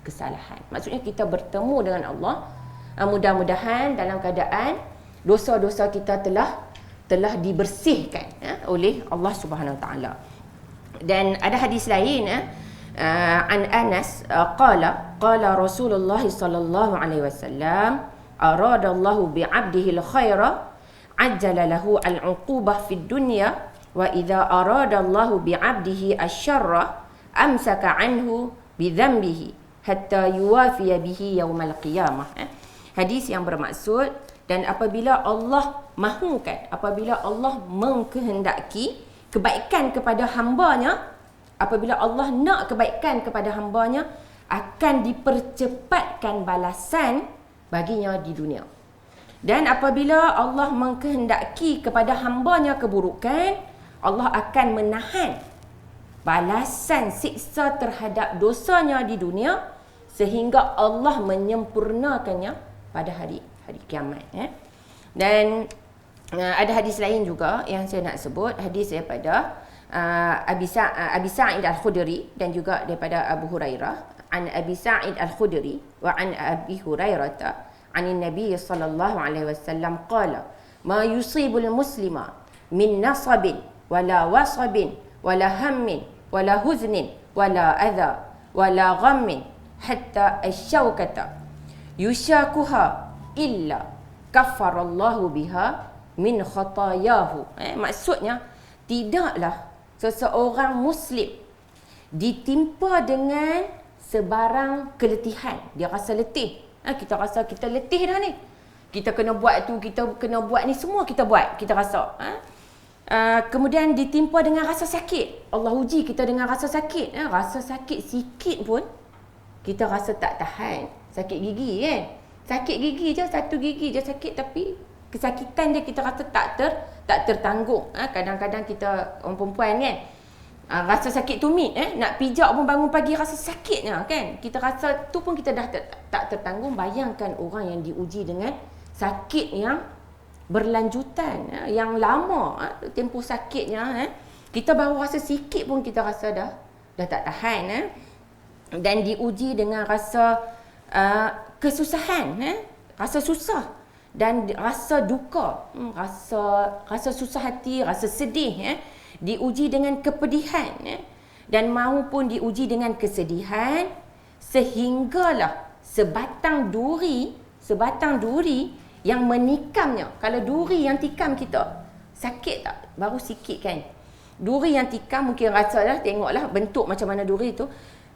kesalahan. Maksudnya kita bertemu dengan Allah mudah-mudahan dalam keadaan dosa-dosa kita telah dibersihkan oleh Allah Subhanahu Wa Taala. Dan ada hadis lain an Anas qala Rasulullah sallallahu alaihi wasallam arada Allah bi 'abdihi al-khaira ajjala lahu al-'uqubah fid dunya wa idza arada Allah bi 'abdihi asy-syarra amsaka 'anhu bi dhanbihi hatta yuwafiya bihi yaumal qiyamah. Hadis yang bermaksud, dan apabila Allah mahukan, apabila Allah mengkehendaki kebaikan kepada hamba-Nya, apabila Allah nak kebaikan kepada hamba-Nya, akan dipercepatkan balasan baginya di dunia. Dan apabila Allah mengkehendaki kepada hamba-Nya keburukan, Allah akan menahan balasan siksa terhadap dosanya di dunia sehingga Allah menyempurnakannya pada hari kiamat. Dan ada hadis lain juga yang saya nak sebut, hadis daripada Abi Sa'id Al-Khudri dan juga daripada Abu Hurairah. An Abi Sa'id Al-Khudri wa an Abi Hurairah an Nabi sallallahu alaihi wasallam qala ma yusibul muslima min nasabin wala wasabin wala hammin wala huznin wala adha wala ghammin hatta asy-syaukata yushakuha illa kaffarallahu biha min khatayahu. Maksudnya, tidaklah seseorang Muslim ditimpa dengan sebarang keletihan. Dia rasa letih. Kita rasa kita letih dah ni. Kita kena buat tu, kita kena buat ni, semua kita buat. Kita rasa. Kemudian ditimpa dengan rasa sakit. Allah uji kita dengan rasa sakit. Rasa sakit sikit pun kita rasa tak tahan. Sakit gigi kan. Sakit gigi je, satu gigi je sakit, tapi kesakitan dia kita rasa tak tertanggung. Kadang-kadang kita orang perempuan kan, rasa sakit tumit, nak pijak pun bangun pagi rasa sakitnya kan. Kita rasa tu pun kita dah tak tertanggung. Bayangkan orang yang diuji dengan sakit yang berlanjutan, yang lama, tempoh sakitnya, kita baru rasa sikit pun kita rasa dah tak tahan. Dan diuji dengan rasa kesusahan, rasa susah dan rasa duka, rasa susah hati, rasa sedih, diuji dengan kepedihan, dan maupun diuji dengan kesedihan, sehinggalah sebatang duri yang menikamnya. Kalau duri yang tikam kita, sakit tak? Baru sikit kan. Duri yang tikam mungkin rasalah, tengoklah bentuk macam mana duri tu,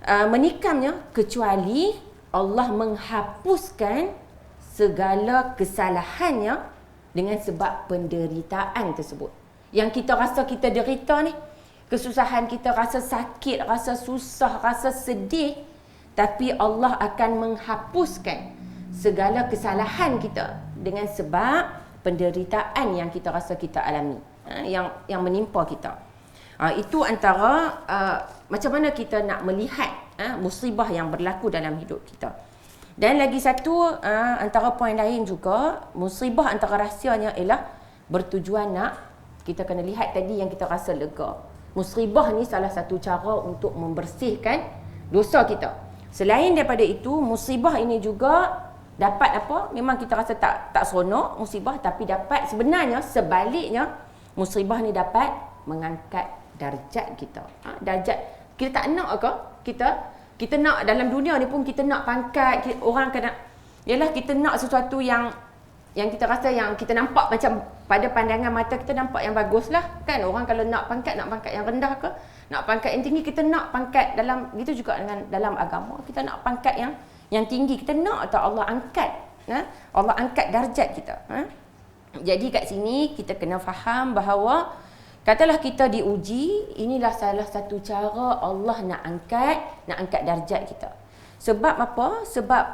menikamnya, kecuali Allah menghapuskan segala kesalahannya dengan sebab penderitaan tersebut. Yang kita rasa kita derita ni, kesusahan kita, rasa sakit, rasa susah, rasa sedih, tapi Allah akan menghapuskan segala kesalahan kita dengan sebab penderitaan yang kita rasa kita alami, yang menimpa kita. Itu antara macam mana kita nak melihat musibah yang berlaku dalam hidup kita. Dan lagi satu, antara poin lain juga, musibah antara rahsianya ialah bertujuan nak kita kena lihat tadi yang kita rasa lega. Musibah ni salah satu cara untuk membersihkan dosa kita. Selain daripada itu, musibah ini juga dapat apa? Memang kita rasa tak seronok musibah, tapi dapat sebenarnya sebaliknya, musibah ni dapat mengangkat darjat kita. Darjat kita tak nak ke? Kita nak dalam dunia ni pun kita nak pangkat, orang kena, yalah kita nak sesuatu yang kita rasa, yang kita nampak macam pada pandangan mata kita nampak yang bagus lah kan. Orang kalau nak pangkat yang rendah ke, nak pangkat yang tinggi, kita nak pangkat dalam, gitu juga dengan dalam agama, kita nak pangkat yang tinggi, kita nak tak Allah angkat, Allah angkat darjat kita. Jadi kat sini kita kena faham bahawa katalah kita diuji, inilah salah satu cara Allah nak angkat darjat kita. Sebab apa? Sebab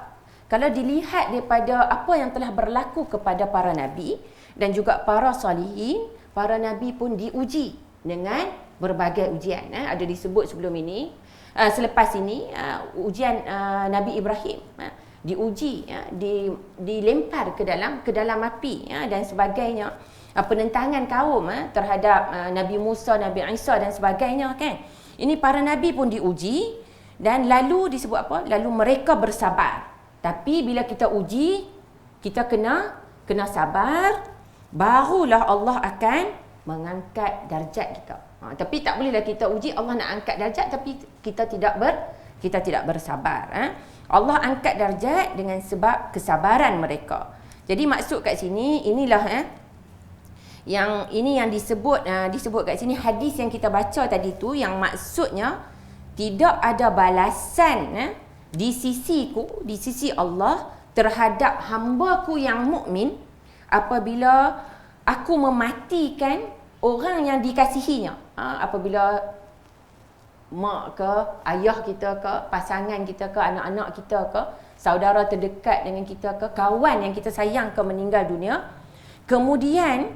kalau dilihat daripada apa yang telah berlaku kepada para nabi dan juga para salihin, para nabi pun diuji dengan berbagai ujian. Ada disebut sebelum ini, selepas ini, ujian Nabi Ibrahim, diuji, dilempar ke dalam api, dan sebagainya. Penentangan kaum terhadap Nabi Musa, Nabi Isa dan sebagainya kan. Ini para nabi pun diuji, dan lalu disebut apa? Lalu mereka bersabar. Tapi bila kita uji, kita kena sabar, barulah Allah akan mengangkat darjat kita. Tapi tak bolehlah kita uji Allah nak angkat darjat tapi kita tidak bersabar. Allah angkat darjat dengan sebab kesabaran mereka. Jadi maksud kat sini inilah yang disebut kat sini hadis yang kita baca tadi tu, yang maksudnya tidak ada balasan di sisi Allah terhadap hamba-Ku yang mukmin apabila aku mematikan orang yang dikasihinya. Apabila mak ke, ayah kita ke, pasangan kita ke, anak-anak kita ke, saudara terdekat dengan kita ke, kawan yang kita sayang ke meninggal dunia, kemudian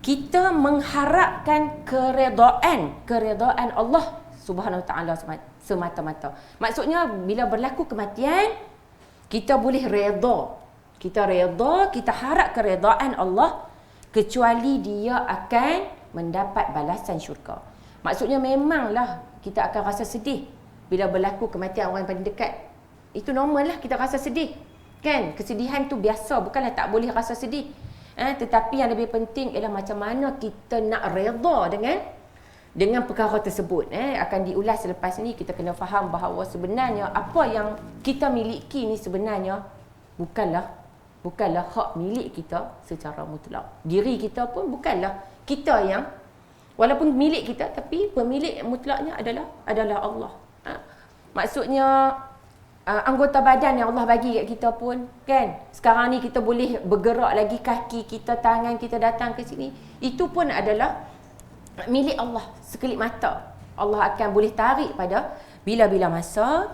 kita mengharapkan keredaan Allah Subhanahu Wa Taala semata-mata. Maksudnya bila berlaku kematian, kita boleh redha. Kita harap keredaan Allah, kecuali dia akan mendapat balasan syurga. Maksudnya memanglah kita akan rasa sedih bila berlaku kematian orang yang paling dekat. Itu normal lah, kita rasa sedih. Kan? Kesedihan tu biasa, bukanlah tak boleh rasa sedih. Tetapi yang lebih penting ialah macam mana kita nak redha dengan perkara tersebut. Akan diulas selepas ni. Kita kena faham bahawa sebenarnya apa yang kita miliki ni sebenarnya bukanlah hak milik kita secara mutlak. Diri kita pun bukanlah kita yang, walaupun milik kita, tapi pemilik mutlaknya adalah Allah. Maksudnya anggota badan yang Allah bagi kat kita pun, kan, sekarang ni kita boleh bergerak lagi, kaki kita, tangan kita datang ke sini, itu pun adalah milik Allah. Sekelip mata Allah akan boleh tarik pada bila-bila masa.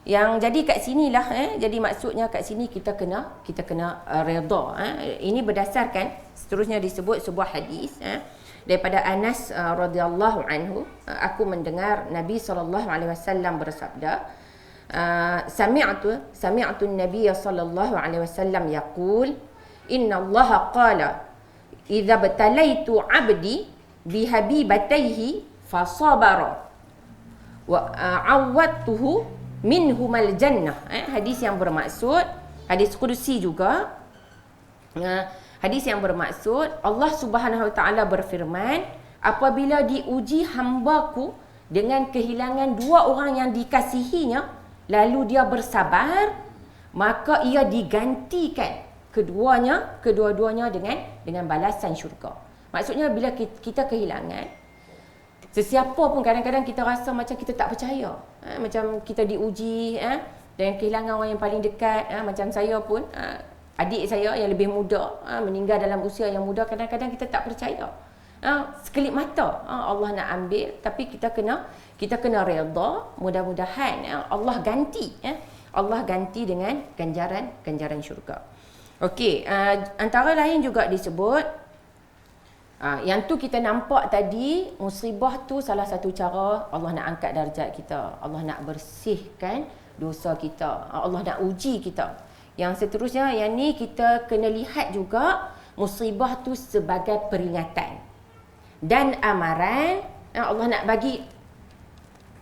Yang jadi kat sinilah jadi maksudnya kat sini kita kena redha. Ini berdasarkan seterusnya disebut sebuah hadis daripada Anas radhiyallahu anhu. Aku mendengar Nabi SAW bersabda, sami'tu an-nabiy sallallahu alaihi wasallam yaqul, inna Allah qala idza batalaitu 'abdi bihabibatayhi fasabara wa awwadtuhu minhumal jannah. Hadis yang bermaksud, hadis qudsi juga. Hadis yang bermaksud Allah Subhanahu Wa Taala berfirman, apabila diuji hamba-Ku dengan kehilangan dua orang yang dikasihinya, lalu dia bersabar, maka ia digantikan kedua-duanya dengan balasan syurga. Maksudnya bila kita kehilangan sesiapa pun, kadang-kadang kita rasa macam kita tak percaya. Macam kita diuji dengan kehilangan orang yang paling dekat. Macam saya pun, adik saya yang lebih muda meninggal dalam usia yang muda, kadang-kadang kita tak percaya. Sekelip mata Allah nak ambil, tapi kita kena redha. Mudah-mudahan Allah ganti Allah ganti dengan ganjaran syurga. Okey, antara lain juga disebut, yang tu kita nampak tadi, musibah tu salah satu cara Allah nak angkat darjat kita. Allah nak bersihkan dosa kita. Allah nak uji kita. Yang seterusnya, yang ni kita kena lihat juga musibah tu sebagai peringatan dan amaran. Allah nak bagi,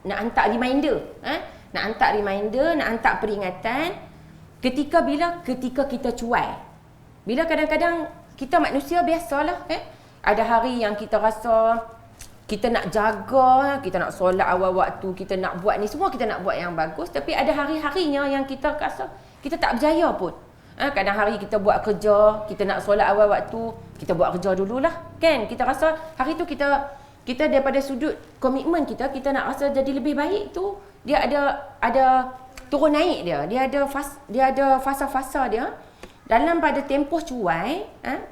nak hantar reminder, nak hantar peringatan ketika kita cuai. Bila kadang-kadang kita manusia biasalah, ada hari yang kita rasa kita nak jaga, kita nak solat awal waktu, kita nak buat ni semua, kita nak buat yang bagus. Tapi ada hari-harinya yang kita rasa kita tak berjaya pun. Kadang hari kita buat kerja, kita nak solat awal waktu, kita buat kerja dululah, kan? Kita rasa hari tu kita daripada sudut komitmen kita nak rasa jadi lebih baik tu, dia ada turun naik dia. Dia ada fasa-fasa dia. Dalam pada tempoh cuai,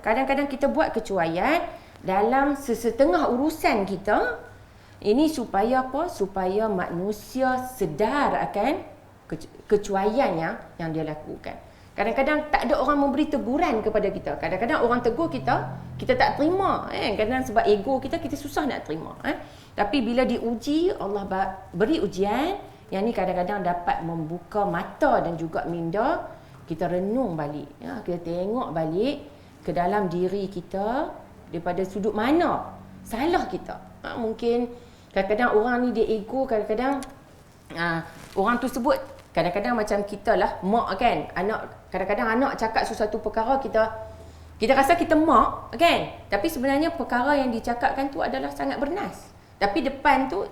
kadang-kadang kita buat kecuaian dalam sesetengah urusan kita. Ini supaya apa? Supaya manusia sedar akan kecuaian yang dia lakukan. Kadang-kadang tak ada orang memberi teguran kepada kita. Kadang-kadang orang tegur kita tak terima. Kadang sebab ego kita susah nak terima. Tapi bila diuji, Allah beri ujian, yang ni kadang-kadang dapat membuka mata dan juga minda. Kita renung balik, kita tengok balik ke dalam diri kita, daripada sudut mana salah kita. Mungkin kadang-kadang orang ni dia ego, kadang-kadang orang tu sebut Kadang-kadang macam kita lah, mak kan, kadang-kadang anak cakap sesuatu perkara kita rasa kita mak kan, tapi sebenarnya perkara yang dicakapkan tu adalah sangat bernas. Tapi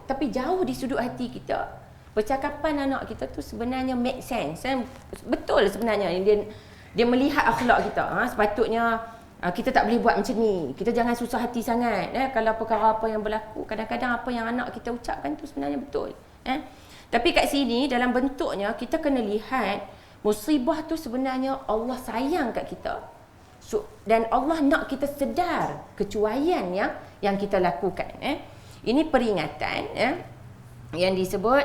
tapi jauh di sudut hati kita, percakapan anak kita tu sebenarnya make sense. Betul sebenarnya dia melihat akhlak kita. Sepatutnya kita tak boleh buat macam ni. Kita jangan susah hati sangat. Kalau perkara apa yang berlaku, kadang-kadang apa yang anak kita ucapkan tu sebenarnya betul. Tapi kat sini dalam bentuknya kita kena lihat musibah tu sebenarnya Allah sayang kat kita. Dan Allah nak kita sedar kecuaian yang kita lakukan. Ini peringatan yang disebut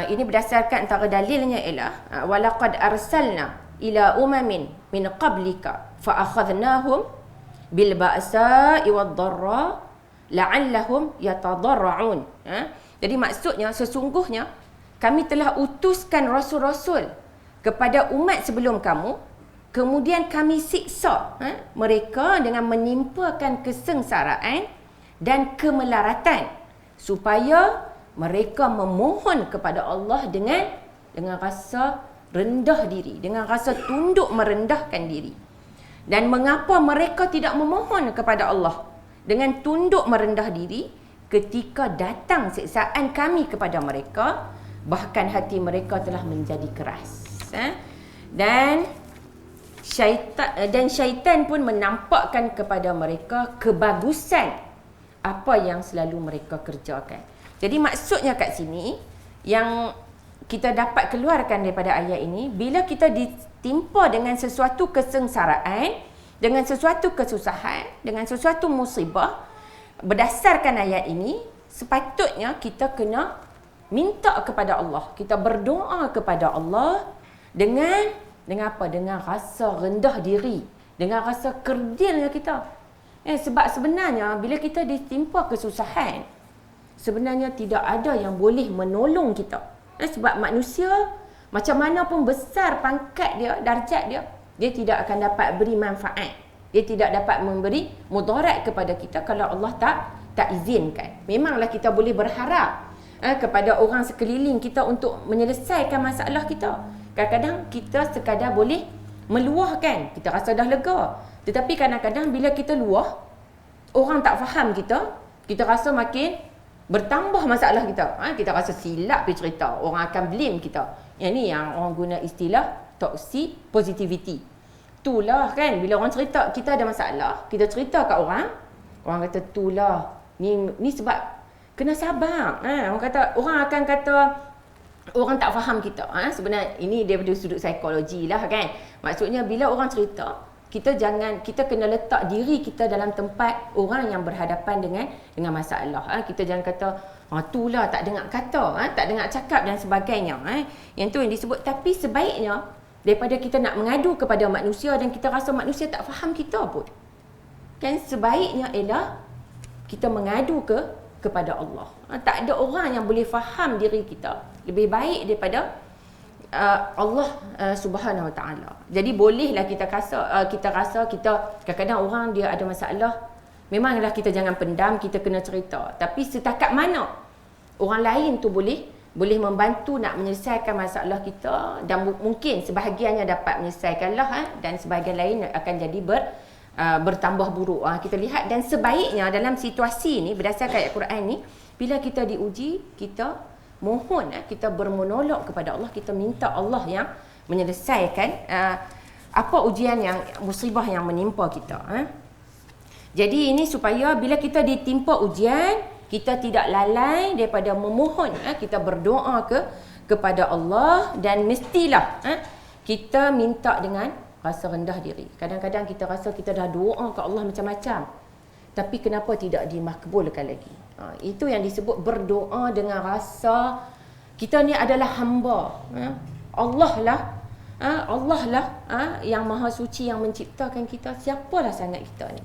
ini berdasarkan antara dalilnya ialah walaqad arsalna ila umamin min qablika fa akhadnahum bil ba'sa'i wad dharra la'allahum yatadarra'un. Jadi maksudnya sesungguhnya kami telah utuskan rasul-rasul kepada umat sebelum kamu, kemudian kami siksa mereka dengan menimpakan kesengsaraan dan kemelaratan supaya mereka memohon kepada Allah dengan rasa rendah diri, dengan rasa tunduk merendahkan diri. Dan mengapa mereka tidak memohon kepada Allah dengan tunduk merendah diri ketika datang siksaan kami kepada mereka, bahkan hati mereka telah menjadi keras. Dan syaitan pun menampakkan kepada mereka kebagusan apa yang selalu mereka kerjakan. Jadi maksudnya kat sini yang kita dapat keluarkan daripada ayat ini, bila kita ditimpa dengan sesuatu kesengsaraan, dengan sesuatu kesusahan, dengan sesuatu musibah, berdasarkan ayat ini, sepatutnya kita kena minta kepada Allah. Kita berdoa kepada Allah dengan apa? Dengan rasa rendah diri, dengan rasa kerdilnya kita. Sebab sebenarnya bila kita ditimpa kesusahan, sebenarnya tidak ada yang boleh menolong kita. Sebab manusia macam mana pun besar pangkat dia, darjat dia, dia tidak akan dapat beri manfaat. Dia tidak dapat memberi mudarat kepada kita kalau Allah tak izinkan. Memanglah kita boleh berharap kepada orang sekeliling kita untuk menyelesaikan masalah kita. Kadang-kadang kita sekadar boleh meluahkan, kita rasa dah lega. Tetapi kadang-kadang bila kita luah, orang tak faham kita rasa makin bertambah masalah kita. Kita rasa silap pergi cerita, orang akan blame kita. Yang ni yang orang guna istilah toxic positivity. Itulah kan, bila orang cerita kita ada masalah, kita cerita kat orang kata itulah, ni sebab kena sabar. Orang akan kata orang tak faham kita. Sebenarnya ini daripada sudut psikologi lah kan. Maksudnya bila orang cerita, kita kena letak diri kita dalam tempat orang yang berhadapan dengan masalah. Kita jangan kata itulah tak dengar kata, tak dengar cakap dan sebagainya. Yang tu yang disebut. Tapi sebaiknya daripada kita nak mengadu kepada manusia dan kita rasa manusia tak faham kita pun, kan, sebaiknya ialah kita mengadu kepada Allah. Tak ada orang yang boleh faham diri kita lebih baik daripada Allah Subhanahu Wa Taala. Jadi bolehlah kita rasa kita kadang-kadang orang dia ada masalah, memanglah kita jangan pendam, kita kena cerita. Tapi setakat mana orang lain tu boleh membantu nak menyelesaikan masalah kita, dan mungkin sebahagiannya dapat menyelesaikanlah, dan sebahagian lain akan jadi bertambah buruk. Kita lihat, dan sebaiknya dalam situasi ni berdasarkan ayat Quran ni, bila kita diuji, kita mohon, kita bermonolog kepada Allah, kita minta Allah yang menyelesaikan apa ujian yang musibah yang menimpa kita. Jadi ini supaya bila kita ditimpa ujian, kita tidak lalai daripada memohon, kita berdoa kepada Allah, dan mestilah kita minta dengan rasa rendah diri. Kadang-kadang kita rasa kita dah doa ke Allah macam-macam, tapi kenapa tidak dimakbulkan lagi? Itu yang disebut berdoa dengan rasa kita ni adalah hamba. Allah lah yang maha suci yang menciptakan kita. Siapalah sangat kita ni?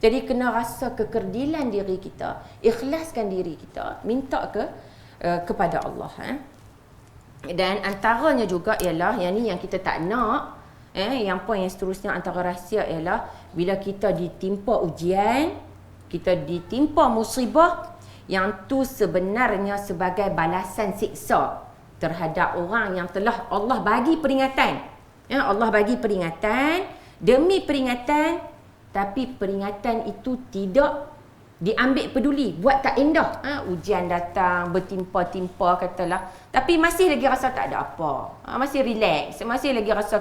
Jadi kena rasa kekerdilan diri kita, ikhlaskan diri kita, minta kepada Allah. Dan antaranya juga ialah yang ni yang kita tak nak, yang poin yang seterusnya antara rahsia ialah bila kita ditimpa ujian, kita ditimpa musibah, yang tu sebenarnya sebagai balasan siksa terhadap orang yang telah Allah bagi peringatan. Ya, Allah bagi peringatan demi peringatan, tapi peringatan itu tidak diambil peduli, buat tak indah. Ujian datang bertimpa-timpa katalah, tapi masih lagi rasa tak ada apa. Masih relax, masih lagi rasa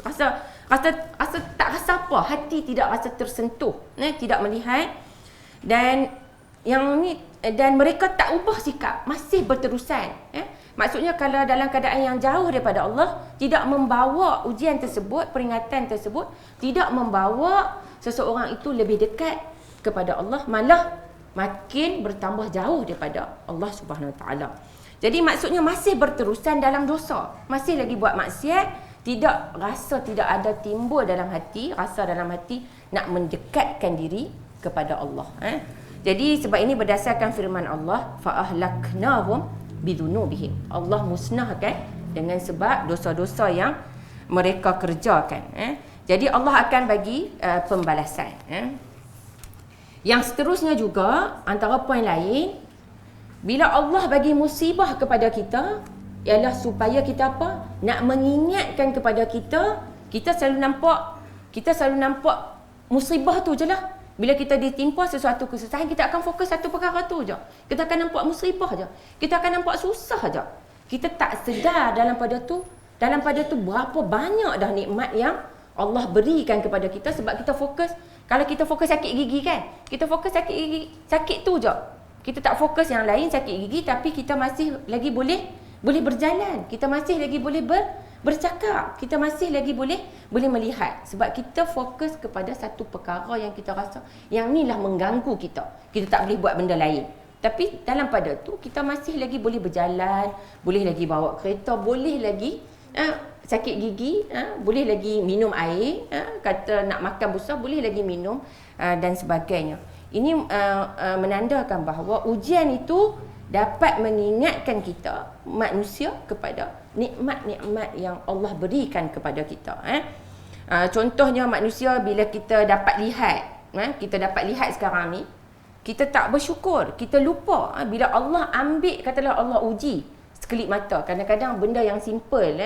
tak rasa apa, hati tidak rasa tersentuh, tidak melihat. Dan yang ni, dan mereka tak ubah sikap, masih berterusan. Maksudnya kalau dalam keadaan yang jauh daripada Allah, tidak membawa ujian tersebut, peringatan tersebut, tidak membawa seseorang itu lebih dekat kepada Allah, malah makin bertambah jauh daripada Allah Subhanahu Wa Taala. Jadi maksudnya masih berterusan dalam dosa, masih lagi buat maksiat, tidak rasa, tidak ada timbul dalam hati, rasa dalam hati nak mendekatkan diri kepada Allah. Jadi sebab ini berdasarkan firman Allah, fa ahlaknahum bidunubihim. Allah musnahkan dengan sebab dosa-dosa yang mereka kerjakan. Jadi Allah akan bagi pembalasan. Yang seterusnya juga, antara poin lain, bila Allah bagi musibah kepada kita, ialah supaya kita apa? Nak mengingatkan kepada kita, kita selalu nampak musibah tu je lah. Bila kita ditimpa sesuatu kesusahan, kita akan fokus satu perkara tu je. Kita akan nampak musibah je. Kita akan nampak susah je. Kita tak sedar dalam pada tu berapa banyak dah nikmat yang Allah berikan kepada kita, sebab kita fokus. Kalau kita fokus sakit gigi kan, kita fokus sakit gigi, sakit tu je. Kita tak fokus yang lain, sakit gigi, tapi kita masih lagi boleh berjalan. Kita masih lagi boleh bercakap. Kita masih lagi boleh melihat. Sebab kita fokus kepada satu perkara yang kita rasa yang ni lah mengganggu kita. Kita tak boleh buat benda lain. Tapi dalam pada tu kita masih lagi boleh berjalan, boleh lagi bawa kereta, boleh lagi sakit gigi, boleh lagi minum air, kata nak makan besar, boleh lagi minum, dan sebagainya. Ini menandakan bahawa ujian itu dapat mengingatkan kita, manusia, kepada nikmat-nikmat yang Allah berikan kepada kita. Contohnya manusia, bila kita dapat lihat sekarang ni, kita tak bersyukur, kita lupa. Bila Allah ambil, katalah Allah uji sekelip mata, kadang-kadang benda yang simple,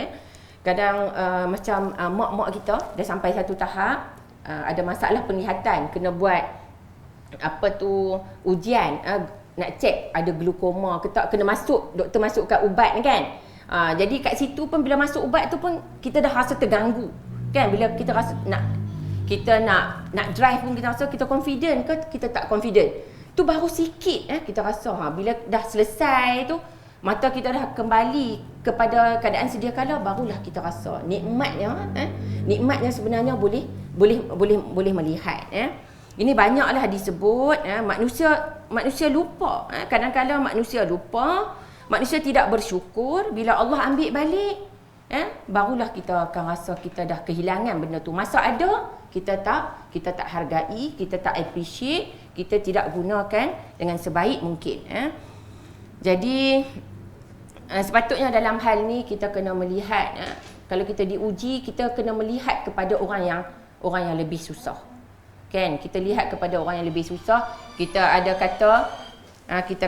kadang macam mak-mak kita dah sampai satu tahap, ada masalah penglihatan, kena buat ujian, nak cek ada glukoma ke tak, kena masuk, doktor masukkan ubat kan. Jadi kat situ pun bila masuk ubat tu pun kita dah rasa terganggu kan. Bila kita rasa nak drive pun kita rasa kita confident ke kita tak confident. Tu baru sikit kita rasa bila dah selesai tu, mata kita dah kembali kepada keadaan sedia kala, barulah kita rasa nikmatnya sebenarnya boleh melihat. Ini banyaklah disebut, manusia lupa. Kadang-kadang manusia lupa, manusia tidak bersyukur. Bila Allah ambil balik, barulah kita akan rasa kita dah kehilangan benda tu. Masa ada, kita tak hargai, kita tak appreciate, kita tidak gunakan dengan sebaik mungkin. Jadi sepatutnya dalam hal ni kita kena melihat, kalau kita diuji, kita kena melihat kepada orang yang lebih susah. Kan, kita lihat kepada orang yang lebih susah. Kita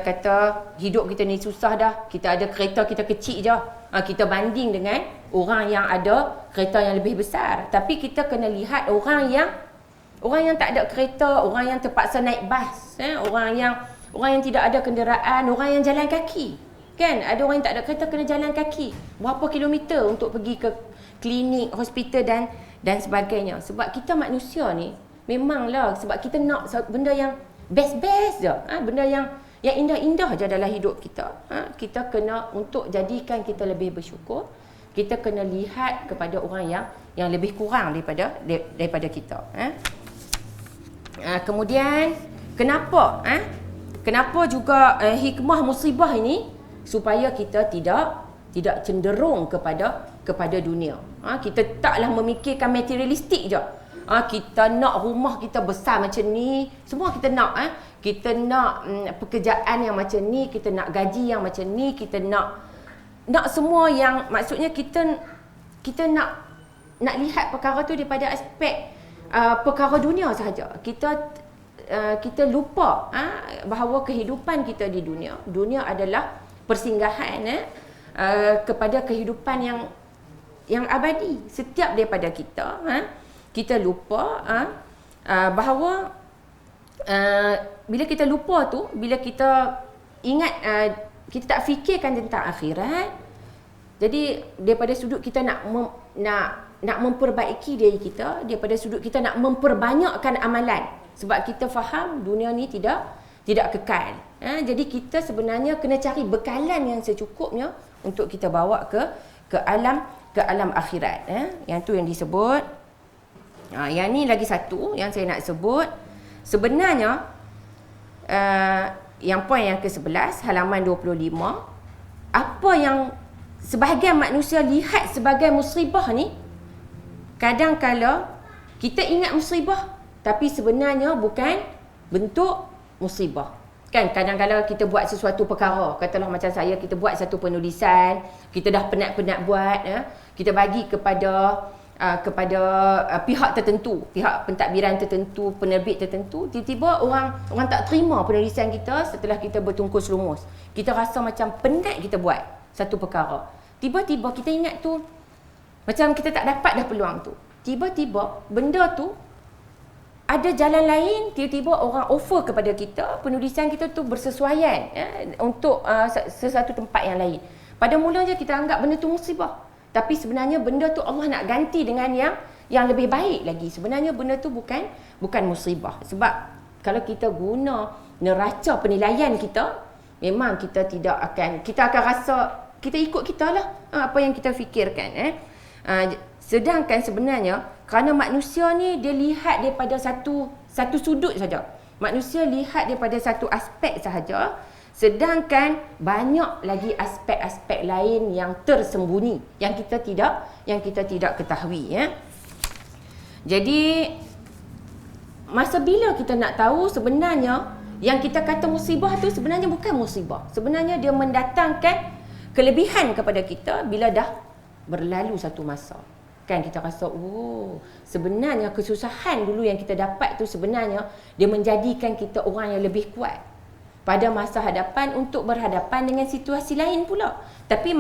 kata hidup kita ni susah dah, kita ada kereta kita kecil je, kita banding dengan orang yang ada kereta yang lebih besar. Tapi kita kena lihat orang yang tak ada kereta, orang yang terpaksa naik bas, orang yang tidak ada kenderaan, orang yang jalan kaki. Kan, ada orang yang tak ada kereta kena jalan kaki berapa kilometer untuk pergi ke klinik, hospital dan sebagainya. Sebab kita manusia ni memanglah, sebab kita nak benda yang best-best je, benda yang indah-indah je dalam hidup kita. Kita kena, untuk jadikan kita lebih bersyukur, kita kena lihat kepada orang yang lebih kurang daripada kita. Kemudian kenapa juga hikmah musibah ini, supaya kita tidak cenderung kepada dunia. Kita taklah memikirkan materialistik je. Kita nak rumah kita besar macam ni, semua kita nak. Kita nak pekerjaan yang macam ni, kita nak gaji yang macam ni, kita nak semua yang, maksudnya kita nak lihat perkara tu daripada aspek perkara dunia sahaja. Kita lupa bahawa kehidupan kita di dunia adalah persinggahan. kepada kehidupan yang abadi. Setiap daripada kita, kita lupa bahawa bila kita lupa tu, bila kita ingat, kita tak fikirkan tentang akhirat. Jadi daripada sudut kita nak memperbaiki diri kita, daripada sudut kita nak memperbanyakkan amalan, sebab kita faham dunia ni tidak kekal. Jadi kita sebenarnya kena cari bekalan yang secukupnya untuk kita bawa ke alam akhirat. Yang tu yang disebut. Yang ni lagi satu yang saya nak sebut. Sebenarnya yang poin yang ke-11 halaman 25, apa yang sebahagian manusia lihat sebagai musibah ni, kadang-kala kita ingat musibah tapi sebenarnya bukan bentuk musibah. Kan kadang-kala kita buat sesuatu perkara, katalah macam saya, kita buat satu penulisan, kita dah penat-penat buat, kita bagi kepada pihak tertentu, pihak pentadbiran tertentu, penerbit tertentu, tiba-tiba orang tak terima penulisan kita setelah kita bertungkus lumus. Kita rasa macam penat kita buat satu perkara. Tiba-tiba kita ingat tu, macam kita tak dapat dah peluang tu. Tiba-tiba benda tu ada jalan lain, tiba-tiba orang offer kepada kita, penulisan kita tu bersesuaian untuk sesuatu tempat yang lain. Pada mulanya kita anggap benda tu musibah. Tapi sebenarnya benda tu Allah nak ganti dengan yang lebih baik lagi. Sebenarnya benda tu bukan musibah. Sebab kalau kita guna neraca penilaian kita, memang kita akan rasa kita ikut kita lah apa yang kita fikirkan. Sedangkan sebenarnya kerana manusia ni dia lihat daripada satu sudut saja. Manusia lihat daripada satu aspek sahaja. Sedangkan banyak lagi aspek-aspek lain yang tersembunyi yang kita tidak ketahui. Jadi masa bila kita nak tahu sebenarnya yang kita kata musibah tu sebenarnya bukan musibah. Sebenarnya dia mendatangkan kelebihan kepada kita bila dah berlalu satu masa. Kan kita rasa, sebenarnya kesusahan dulu yang kita dapat tu sebenarnya dia menjadikan kita orang yang lebih kuat pada masa hadapan untuk berhadapan dengan situasi lain pula. Tapi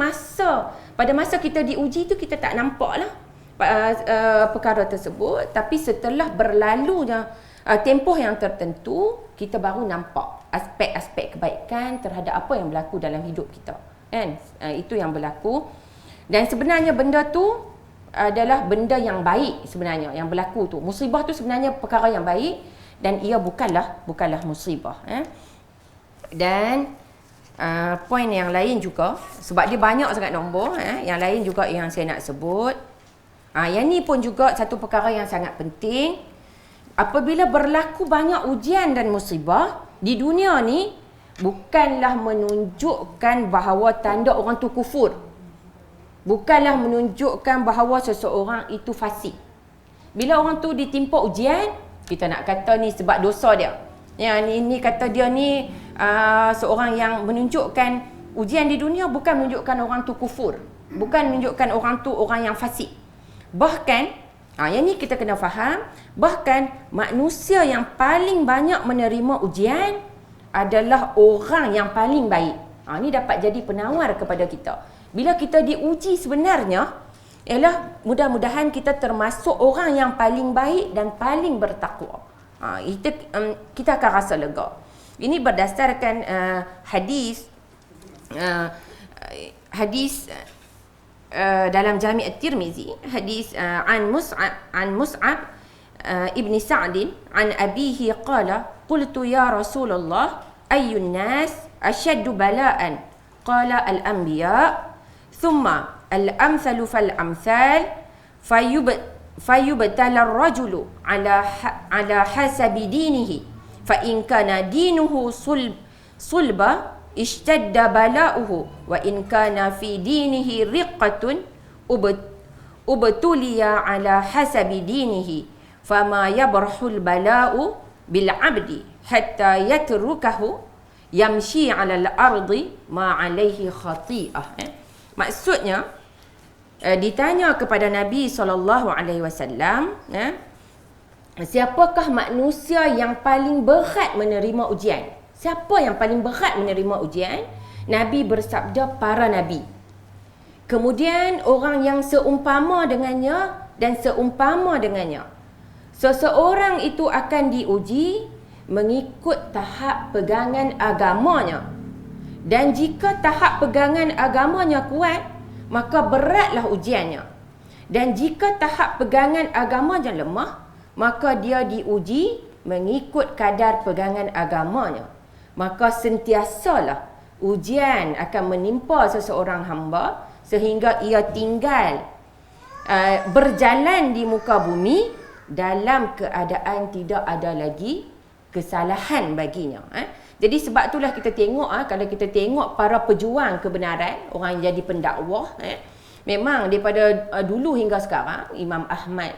pada masa kita diuji tu kita tak nampak lah perkara tersebut. Tapi setelah berlalunya tempoh yang tertentu, kita baru nampak aspek-aspek kebaikan terhadap apa yang berlaku dalam hidup kita. Kan? Itu yang berlaku. Dan sebenarnya benda tu adalah benda yang baik sebenarnya yang berlaku tu. Musibah tu sebenarnya perkara yang baik dan ia bukanlah musibah. Dan poin yang lain juga, sebab dia banyak sangat nombor, yang lain juga yang saya nak sebut. Yang ni pun juga satu perkara yang sangat penting. Apabila berlaku banyak ujian dan musibah di dunia ni, bukanlah menunjukkan bahawa tanda orang tu kufur. Bukanlah menunjukkan bahawa seseorang itu fasik. Bila orang tu ditimpa ujian, kita nak kata ni sebab dosa dia. Yang ini kata dia ni seorang yang menunjukkan ujian di dunia, bukan menunjukkan orang tu kufur. Bukan menunjukkan orang tu orang yang fasik. Bahkan, yang ni kita kena faham, bahkan manusia yang paling banyak menerima ujian adalah orang yang paling baik. Ini dapat jadi penawar kepada kita. Bila kita diuji sebenarnya, ialah mudah-mudahan kita termasuk orang yang paling baik dan paling bertakwa. Kita akan rasa lega. Ini berdasarkan hadis dalam Jami' At-Tirmizi, hadis an Mus'ab ibn Sa'd an abihi qala qultu ya Rasulullah ayyun nas ashaddu bala'an qala al-anbiya thumma al-amthalu fal-amthal fayubtala ar-rajulu ala hasabi dinihi fa in kana dinuhu sulba ishtadda bala'uhu wa in kana fi dinihi riqqatun ubtuliya ala hasabi dinihi fama yabrahul bala'u bil 'abdi hatta yatrukahu yamshi 'ala al-ardi ma 'alaihi khati'ah. Maksudnya ditanya kepada Nabi SAW, siapakah manusia yang paling berat menerima ujian? Siapa yang paling berat menerima ujian? Nabi bersabda para nabi. Kemudian orang yang seumpama dengannya dan seumpama dengannya. Seseorang itu akan diuji mengikut tahap pegangan agamanya. Dan jika tahap pegangan agamanya kuat, maka beratlah ujiannya. Dan jika tahap pegangan agamanya lemah, maka dia diuji mengikut kadar pegangan agamanya. Maka sentiasalah ujian akan menimpa seseorang hamba sehingga ia tinggal berjalan di muka bumi dalam keadaan tidak ada lagi kesalahan baginya. Jadi sebab itulah kita tengok, kalau kita tengok para pejuang kebenaran, orang yang jadi pendakwah, memang daripada dulu hingga sekarang, Imam Ahmad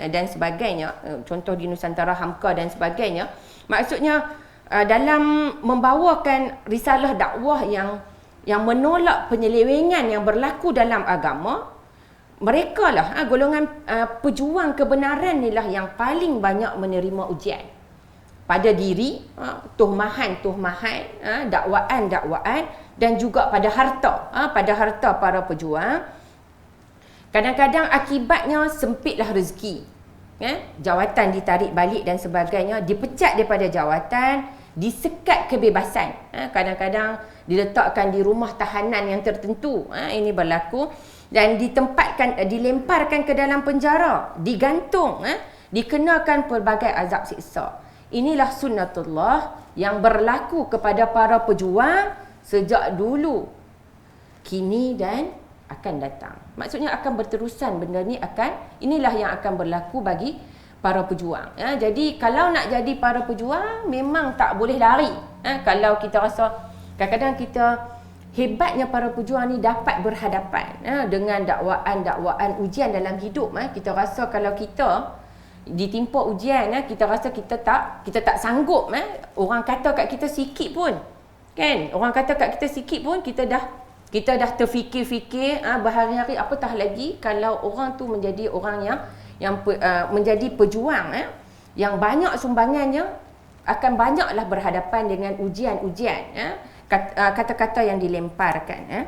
dan sebagainya, contoh di Nusantara Hamka dan sebagainya, maksudnya dalam membawakan risalah dakwah yang menolak penyelewengan yang berlaku dalam agama, mereka lah golongan pejuang kebenaran ni lah yang paling banyak menerima ujian pada diri, tuhmahan-tuhmahan, dakwaan-dakwaan, dan juga pada harta para pejuang. Kadang-kadang akibatnya sempitlah rezeki, jawatan ditarik balik dan sebagainya, dipecat daripada jawatan, disekat kebebasan, kadang-kadang diletakkan di rumah tahanan yang tertentu, ini berlaku, dan dilemparkan ke dalam penjara, digantung, dikenakan pelbagai azab siksa. Inilah sunnatullah yang berlaku kepada para pejuang sejak dulu, kini dan akan datang. Maksudnya akan berterusan benda ni, inilah yang akan berlaku bagi para pejuang. Jadi kalau nak jadi para pejuang memang tak boleh lari. Kalau kita rasa kadang-kadang kita hebatnya para pejuang ni dapat berhadapan dengan dakwaan-dakwaan ujian dalam hidup. Kita rasa kalau kita ditimpa ujian, kita rasa kita tak sanggup. Orang kata kat kita sikit pun, kan? Orang kata kat kita sikit pun kita dah terfikir-fikir berhari-hari, apatah lagi kalau orang tu menjadi orang yang menjadi pejuang, yang banyak sumbangannya, akan banyaklah berhadapan dengan ujian-ujian, kata-kata yang dilemparkan.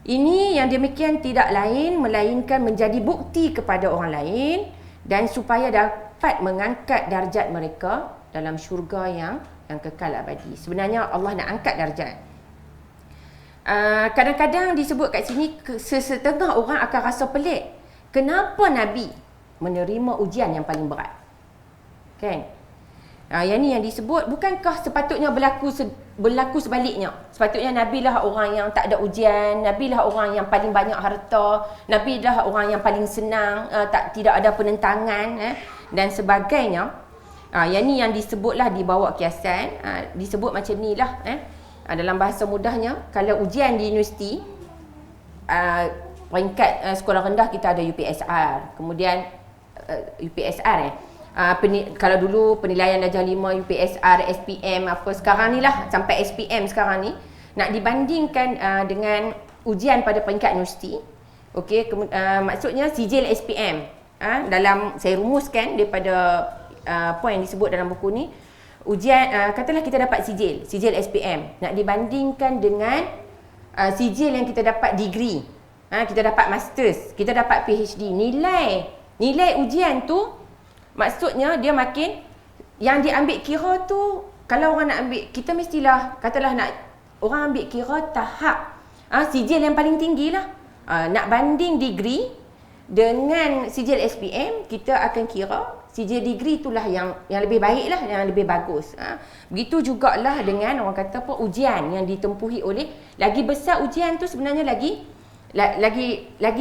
Ini yang demikian tidak lain melainkan menjadi bukti kepada orang lain dan supaya dapat mengangkat darjat mereka dalam syurga yang kekal abadi. Sebenarnya Allah nak angkat darjat. Kadang-kadang disebut kat sini, setengah orang akan rasa pelik. Kenapa Nabi menerima ujian yang paling berat? Kan? Yang ni yang disebut, bukankah sepatutnya berlaku sebaliknya? Sepatutnya Nabi lah orang yang tak ada ujian, Nabi lah orang yang paling banyak harta, Nabi lah orang yang paling senang, tidak ada penentangan dan sebagainya. Yang ni yang disebutlah dibawa kiasan, disebut macam ni lah. Dalam bahasa mudahnya, kalau ujian di universiti, peringkat sekolah rendah kita ada UPSR, kemudian UPSR kalau dulu penilaian darjah 5, UPSR, SPM apa, sekarang ni lah sampai SPM sekarang ni, nak dibandingkan dengan ujian pada peringkat universiti. Okey, maksudnya sijil SPM, dalam saya rumuskan daripada apa yang disebut dalam buku ni, ujian katalah kita dapat sijil SPM, nak dibandingkan dengan sijil yang kita dapat degree, kita dapat masters, kita dapat PhD, nilai ujian tu maksudnya dia makin, yang diambil kira tu, kalau orang nak ambil, kita mestilah katalah nak orang ambil kira tahap sijil yang paling tinggi lah. Nak banding degree dengan sijil SPM, kita akan kira sijil degree itulah yang lebih baik lah, yang lebih bagus. Begitu jugalah dengan orang kata apa, ujian yang ditempuhi oleh, lagi besar ujian tu sebenarnya lagi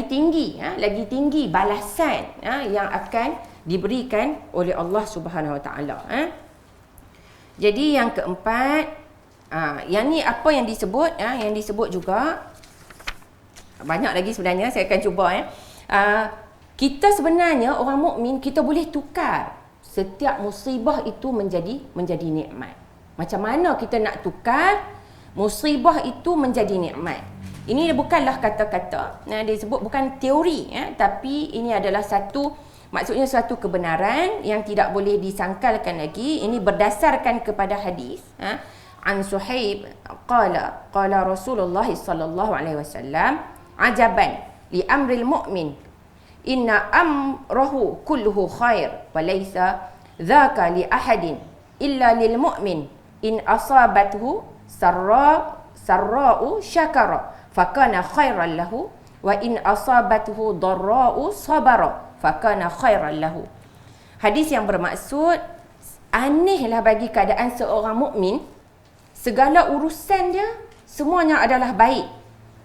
tinggi balasan yang akan diberikan oleh Allah Subhanahu Wa Taala. Jadi yang keempat, yang ni apa yang disebut, yang disebut juga banyak lagi sebenarnya, saya akan cuba. Kita sebenarnya orang mukmin, kita boleh tukar setiap musibah itu menjadi nikmat. Macam mana kita nak tukar musibah itu menjadi nikmat? Ini bukanlah kata-kata, disebut bukan teori, tapi ini adalah maksudnya satu kebenaran yang tidak boleh disangkalkan lagi. Ini berdasarkan kepada hadis. An Suhaib qala Rasulullah sallallahu alaihi wasallam, ajaban li amril mu'min inna amrahu kulluhu khair wa laysa dhaka li ahadin illa lil mu'min in asabathu sarra'u syakara fakana khairan lahu wa in asabathu darra'u sabara fakana khairan lahu. Hadis yang bermaksud, anehlah bagi keadaan seorang mukmin, segala urusan dia semuanya adalah baik.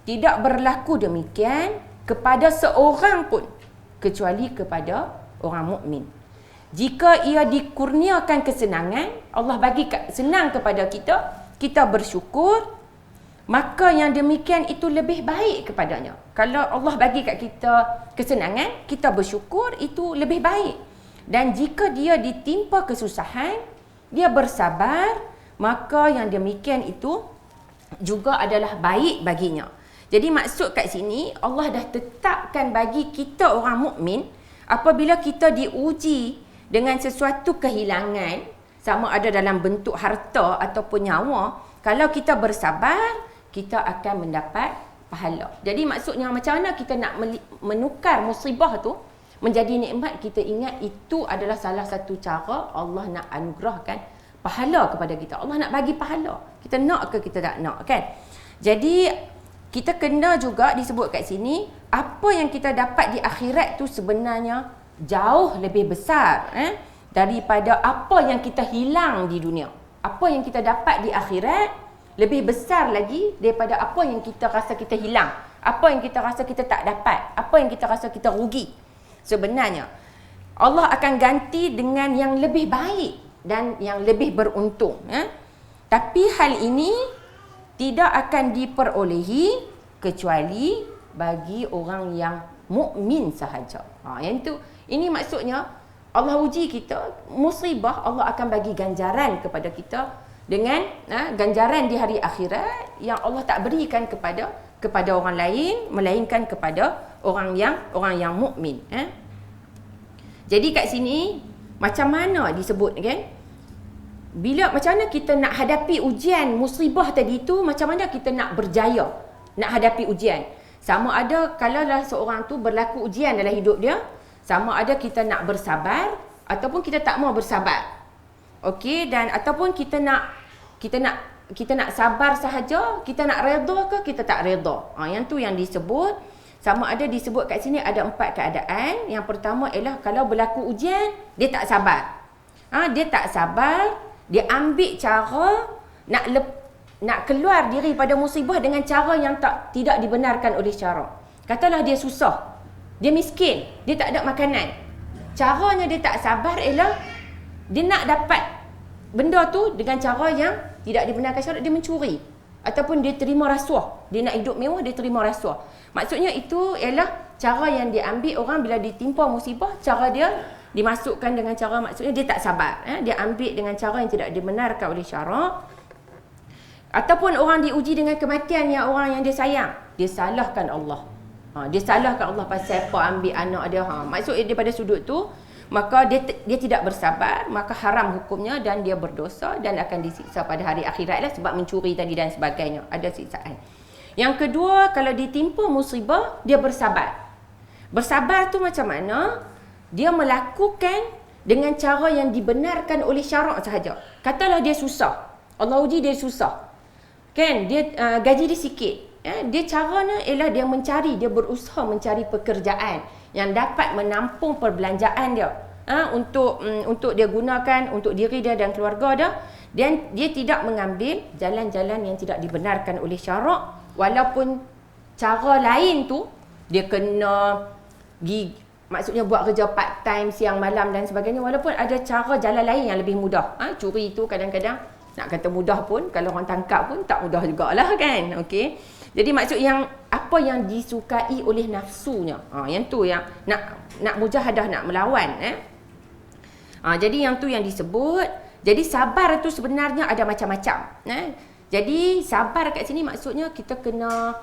Tidak berlaku demikian kepada seorang pun kecuali kepada orang mukmin. Jika ia dikurniakan kesenangan, Allah bagi senang kepada kita, kita bersyukur, maka yang demikian itu lebih baik kepadanya. Kalau Allah bagi kat kita kesenangan, kita bersyukur, itu lebih baik. Dan jika dia ditimpa kesusahan, dia bersabar, maka yang demikian itu juga adalah baik baginya. Jadi maksud kat sini, Allah dah tetapkan bagi kita orang mukmin, apabila kita diuji dengan sesuatu kehilangan, sama ada dalam bentuk harta ataupun nyawa, kalau kita bersabar, kita akan mendapat pahala. Jadi maksudnya macam mana kita nak menukar musibah tu menjadi nikmat, kita ingat itu adalah salah satu cara Allah nak anugerahkan pahala kepada kita. Allah nak bagi pahala. Kita nak ke kita tak nak, kan? Jadi kita kena juga disebut kat sini, apa yang kita dapat di akhirat tu sebenarnya jauh lebih besar daripada apa yang kita hilang di dunia. Apa yang kita dapat di akhirat lebih besar lagi daripada apa yang kita rasa kita hilang, apa yang kita rasa kita tak dapat, apa yang kita rasa kita rugi. Sebenarnya Allah akan ganti dengan yang lebih baik dan yang lebih beruntung. Tapi hal ini tidak akan diperolehi kecuali bagi orang yang mukmin sahaja. Yang itu, ini maksudnya Allah uji kita, musibah Allah akan bagi ganjaran kepada kita dengan ganjaran di hari akhirat yang Allah tak berikan kepada orang lain, melainkan kepada orang yang mukmin. Jadi kat sini macam mana disebut, kan? Bila macam mana kita nak hadapi ujian musibah tadi tu, macam mana kita nak berjaya nak hadapi ujian. Sama ada kalaulah seorang tu berlaku ujian dalam hidup dia, sama ada kita nak bersabar ataupun kita tak mau bersabar. Okey, dan ataupun kita nak sabar sahaja, kita nak redha ke kita tak redha. Yang tu yang disebut, sama ada disebut kat sini ada 4 keadaan. Yang pertama ialah kalau berlaku ujian, dia tak sabar. Dia tak sabar, dia ambil cara nak keluar diri pada musibah dengan cara yang tidak dibenarkan oleh syarak. Katalah dia susah, dia miskin, dia tak ada makanan. Caranya dia tak sabar ialah dia nak dapat benda tu dengan cara yang tidak dibenarkan syarak, dia mencuri ataupun dia terima rasuah. Dia nak hidup mewah, dia terima rasuah. Maksudnya itu ialah cara yang dia ambil orang bila ditimpa musibah, cara dia dimasukkan dengan cara, maksudnya dia tak sabar. Dia ambil dengan cara yang tidak dibenarkan oleh syarak. Ataupun orang diuji dengan kematian yang orang yang dia sayang, dia salahkan Allah. Dia salahkan Allah pasal apa ambil anak dia. Maksud dia pada sudut tu, maka dia tidak bersabar, maka haram hukumnya dan dia berdosa dan akan disiksa pada hari akhirat lah sebab mencuri tadi dan sebagainya. Ada siksaan. Yang kedua, kalau ditimpa musibah, dia bersabar. Bersabar tu macam mana? Dia melakukan dengan cara yang dibenarkan oleh syarak sahaja. Katalah dia susah, Allah uji dia susah, kan? Dia gaji dia sikit. Dia caranya ialah dia berusaha mencari pekerjaan yang dapat menampung perbelanjaan dia, untuk dia gunakan untuk diri dia dan keluarga dia, dan dia tidak mengambil jalan-jalan yang tidak dibenarkan oleh syarak, walaupun cara lain tu dia kena maksudnya buat kerja part time siang malam dan sebagainya, walaupun ada cara jalan lain yang lebih mudah. Curi tu kadang-kadang nak kata mudah pun, kalau orang tangkap pun tak mudah jugalah, kan? Okey. Jadi maksud yang apa yang disukai oleh nafsunya, yang tu yang nak mujahadah, nak melawan. Jadi yang tu yang disebut. Jadi sabar tu sebenarnya ada macam-macam. Jadi sabar kat sini maksudnya kita kena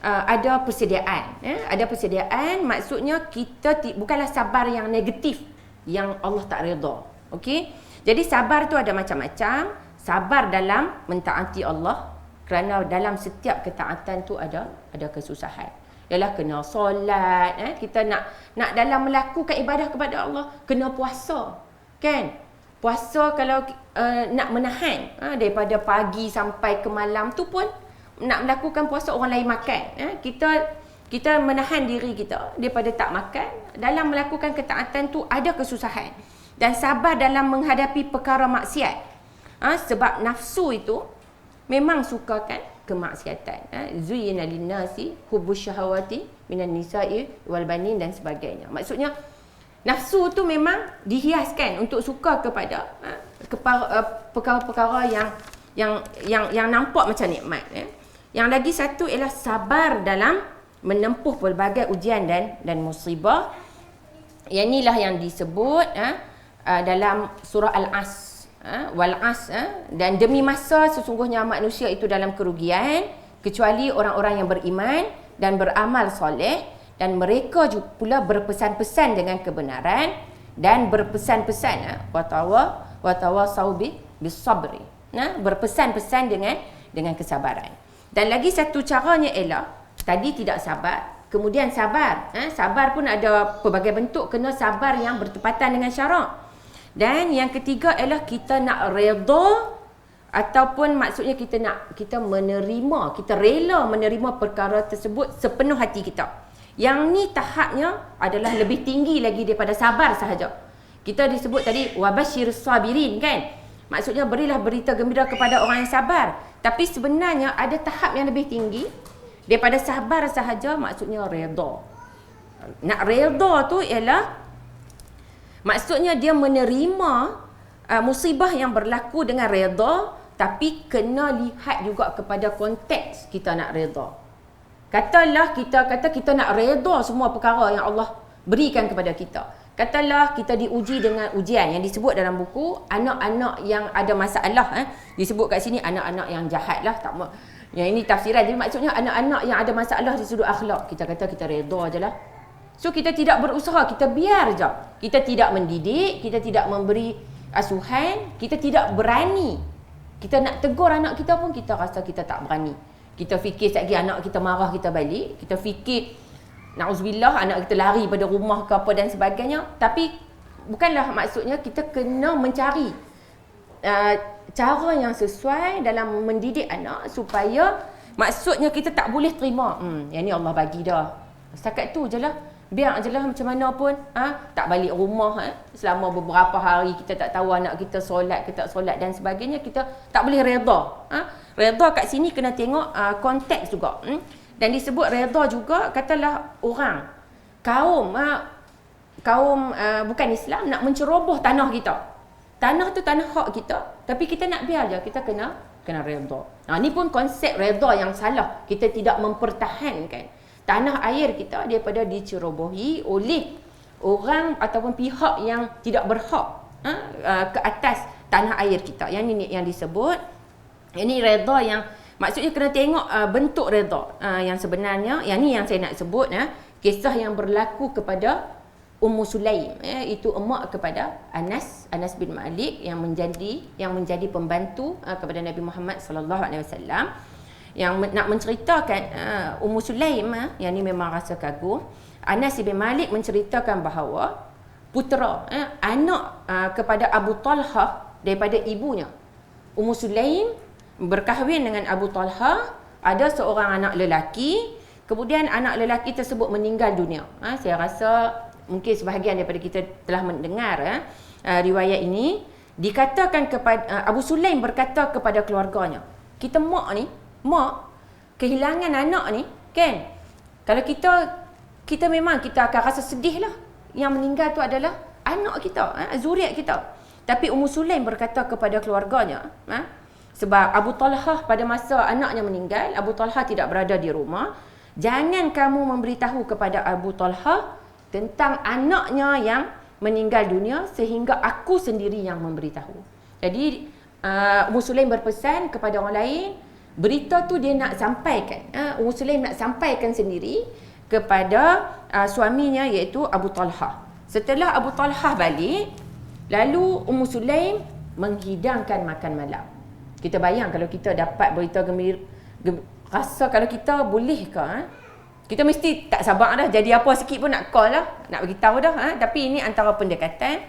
ada persediaan. Ada persediaan, maksudnya kita bukanlah sabar yang negatif, yang Allah tak redha. Okey. Jadi sabar tu ada macam-macam. Sabar dalam mentaati Allah, kerana dalam setiap ketaatan tu ada kesusahan. ialah kena solat, kita nak dalam melakukan ibadah kepada Allah, kena puasa. Kan? Puasa kalau nak menahan daripada pagi sampai ke malam tu pun nak melakukan puasa orang lain makan. Kita menahan diri kita daripada tak makan. Dalam melakukan ketaatan tu ada kesusahan. Dan sabar dalam menghadapi perkara maksiat. Sebab nafsu itu memang sukakan kemaksiatan. Zuyyina lin-nasi hubbus syahawati minan nisa'i wal banin dan sebagainya. Maksudnya nafsu tu memang dihiaskan untuk suka kepada perkara-perkara yang nampak macam nikmat. Yang lagi satu ialah sabar dalam menempuh pelbagai ujian dan musibah. Yang inilah yang disebut dalam surah Al-As. Wal-As, dan demi masa sesungguhnya manusia itu dalam kerugian kecuali orang-orang yang beriman dan beramal soleh, dan mereka juga pula berpesan-pesan dengan kebenaran dan berpesan-pesan watawasau bis-sabri, berpesan-pesan dengan kesabaran. Dan lagi satu caranya ialah tadi tidak sabar, kemudian sabar. Sabar pun ada pelbagai bentuk, kena sabar yang bertepatan dengan syarak. Dan yang ketiga ialah kita nak redha, ataupun maksudnya kita menerima, kita rela menerima perkara tersebut sepenuh hati kita. Yang ni tahapnya adalah lebih tinggi lagi daripada sabar sahaja. Kita disebut tadi wabashir sabirin, kan? Maksudnya berilah berita gembira kepada orang yang sabar. Tapi sebenarnya ada tahap yang lebih tinggi daripada sabar sahaja, maksudnya redha. Nak redha tu ialah maksudnya dia menerima musibah yang berlaku dengan redha, tapi kena lihat juga kepada konteks kita nak redha. Katalah kita nak redha semua perkara yang Allah berikan kepada kita. Katalah kita diuji dengan ujian yang disebut dalam buku anak-anak yang ada masalah. Disebut kat sini anak-anak yang jahat lah. Tak mau. Yang ini tafsiran. Jadi maksudnya anak-anak yang ada masalah di sudut akhlak. Kita kata kita redha je lah. So kita tidak berusaha, kita biar je. Kita tidak mendidik, kita tidak memberi asuhan, kita tidak berani. Kita nak tegur anak kita pun kita rasa kita tak berani. Kita fikir sekejap lagi anak kita marah, kita balik. Kita fikir, na'udzubillah, anak kita lari pada rumah ke apa dan sebagainya. Tapi bukanlah maksudnya kita kena mencari cara yang sesuai dalam mendidik anak supaya maksudnya kita tak boleh terima. Yang ni Allah bagi dah. Setakat tu je lah. Biar je lah macam mana pun tak balik rumah selama beberapa hari, kita tak tahu anak kita solat ke tak solat dan sebagainya, kita tak boleh redha. Redha kat sini kena tengok konteks juga. Dan disebut redha juga, katalah orang kaum bukan Islam nak menceroboh tanah kita. Tanah tu tanah hak kita, tapi kita nak biar je, kita kena redha. Ni pun konsep redha yang salah. Kita tidak mempertahankan tanah air kita daripada dicerobohi oleh orang ataupun pihak yang tidak berhak ke atas tanah air kita. Yang ini yang disebut, ini redha yang maksudnya kena tengok bentuk redha yang sebenarnya. Yang ni yang saya nak sebut, kisah yang berlaku kepada Ummu Sulaim, itu emak kepada Anas bin Malik yang menjadi pembantu kepada Nabi Muhammad sallallahu alaihi wasallam. Yang nak menceritakan Ummu Sulaim, yang ni memang rasa kagum. Anas bin Malik menceritakan bahawa putera, anak kepada Abu Talha daripada ibunya. Ummu Sulaim berkahwin dengan Abu Talha, ada seorang anak lelaki, kemudian anak lelaki tersebut meninggal dunia. Saya rasa mungkin sebahagian daripada kita telah mendengar riwayat ini. Dikatakan kepada Abu Sulaim berkata kepada keluarganya, kita mak kehilangan anak ni, kan? Kalau kita memang kita akan rasa sedih lah. Yang meninggal tu adalah anak kita, zuriat kita. Tapi Ummu Sulaim berkata kepada keluarganya, sebab Abu Talha pada masa anaknya meninggal, Abu Talha tidak berada di rumah, jangan kamu memberitahu kepada Abu Talha tentang anaknya yang meninggal dunia sehingga aku sendiri yang memberitahu. Jadi Ummu Sulaim berpesan kepada orang lain, berita tu dia nak sampaikan. Ummu Sulaim nak sampaikan sendiri kepada suaminya iaitu Abu Talha. Setelah Abu Talha balik, lalu Ummu Sulaim menghidangkan makan malam. Kita bayang kalau kita dapat berita gembira, rasa kalau kita boleh ke Kita mesti tak sabar dah, jadi apa sikit pun nak call lah, nak bagi tahu dah. Tapi ini antara pendekatan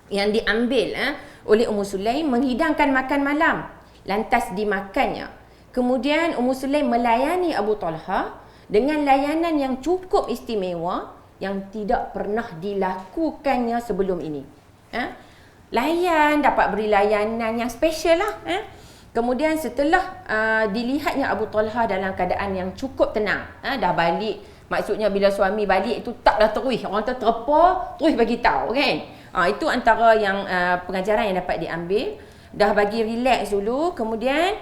yang diambil oleh Ummu Sulaim, menghidangkan makan malam, lantas dimakannya. Kemudian Ummu Sulaim melayani Abu Talha dengan layanan yang cukup istimewa yang tidak pernah dilakukannya sebelum ini. Layan, dapat beri layanan yang special lah. Kemudian setelah dilihatnya Abu Talha dalam keadaan yang cukup tenang, dah balik, maksudnya bila suami balik itu taklah terus, orang tu terpa, terus bagi tahu kan. Itu antara yang pengajaran yang dapat diambil. Dah bagi relax dulu, kemudian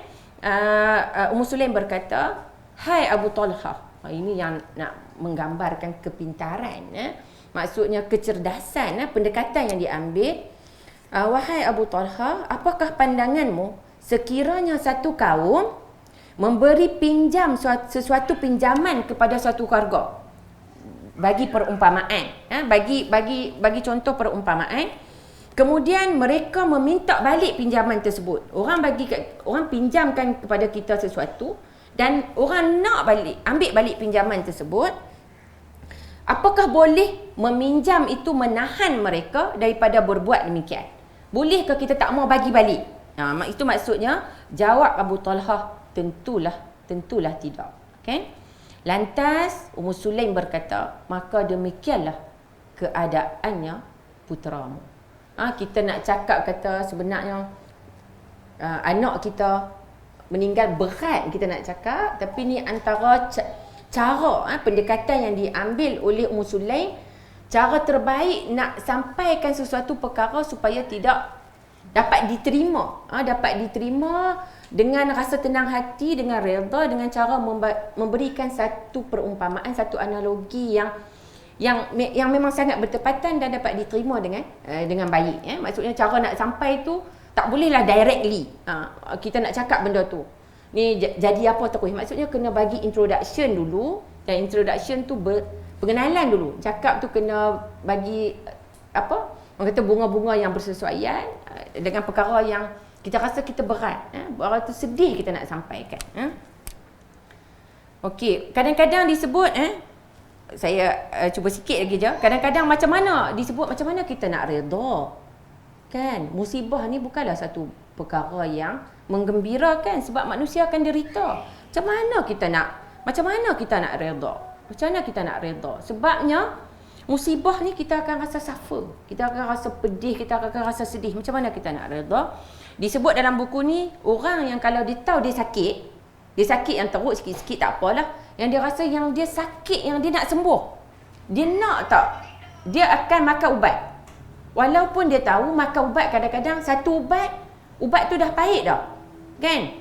Ummu Sulaim berkata, "Hai Abu Talha." Ini yang nak menggambarkan kepintaran, maksudnya kecerdasan, pendekatan yang diambil. "Wahai Abu Talha, apakah pandanganmu sekiranya satu kaum memberi pinjam sesuatu pinjaman kepada suatu keluarga?" Bagi perumpamaan, bagi contoh perumpamaan. Kemudian mereka meminta balik pinjaman tersebut. Orang pinjamkan kepada kita sesuatu dan orang nak ambil balik pinjaman tersebut. Apakah boleh meminjam itu menahan mereka daripada berbuat demikian? Bolehkah kita tak mau bagi balik? Itu maksudnya, jawab Abu Talha, tentulah tidak. Okay? Lantas Ummu Sulaim berkata, "Maka demikianlah keadaannya puteramu." Kita nak cakap kata sebenarnya anak kita meninggal berat, kita nak cakap, tapi ni antara cara pendekatan yang diambil oleh Ummu Sulaim, cara terbaik nak sampaikan sesuatu perkara supaya tidak dapat diterima dengan rasa tenang hati, dengan redha, dengan cara memberikan satu perumpamaan, satu analogi yang memang sangat bertepatan dan dapat diterima dengan baik. Maksudnya cara nak sampai tu tak bolehlah directly. Kita nak cakap benda tu, ni jadi apa terus. Maksudnya kena bagi introduction dulu, dan introduction tu pengenalan dulu. Cakap tu kena bagi orang kata bunga-bunga yang bersesuaian dengan perkara yang kita rasa kita berat, perkara tu sedih kita nak sampaikan. Okey, kadang-kadang disebut saya cuba sikit lagi je. Kadang-kadang macam mana disebut, macam mana kita nak redha. Kan, musibah ni bukanlah satu perkara yang menggembirakan, sebab manusia akan derita. Macam mana kita nak redha? Macam mana kita nak redha? Sebabnya musibah ni kita akan rasa suffer, kita akan rasa pedih, kita akan rasa sedih. Macam mana kita nak redha? Disebut dalam buku ni, orang yang kalau dia tahu dia sakit yang teruk sikit-sikit tak apalah, yang dia rasa yang dia sakit, yang dia nak sembuh, dia nak tak, dia akan makan ubat. Walaupun dia tahu makan ubat, kadang-kadang satu ubat tu dah pahit dah, kan?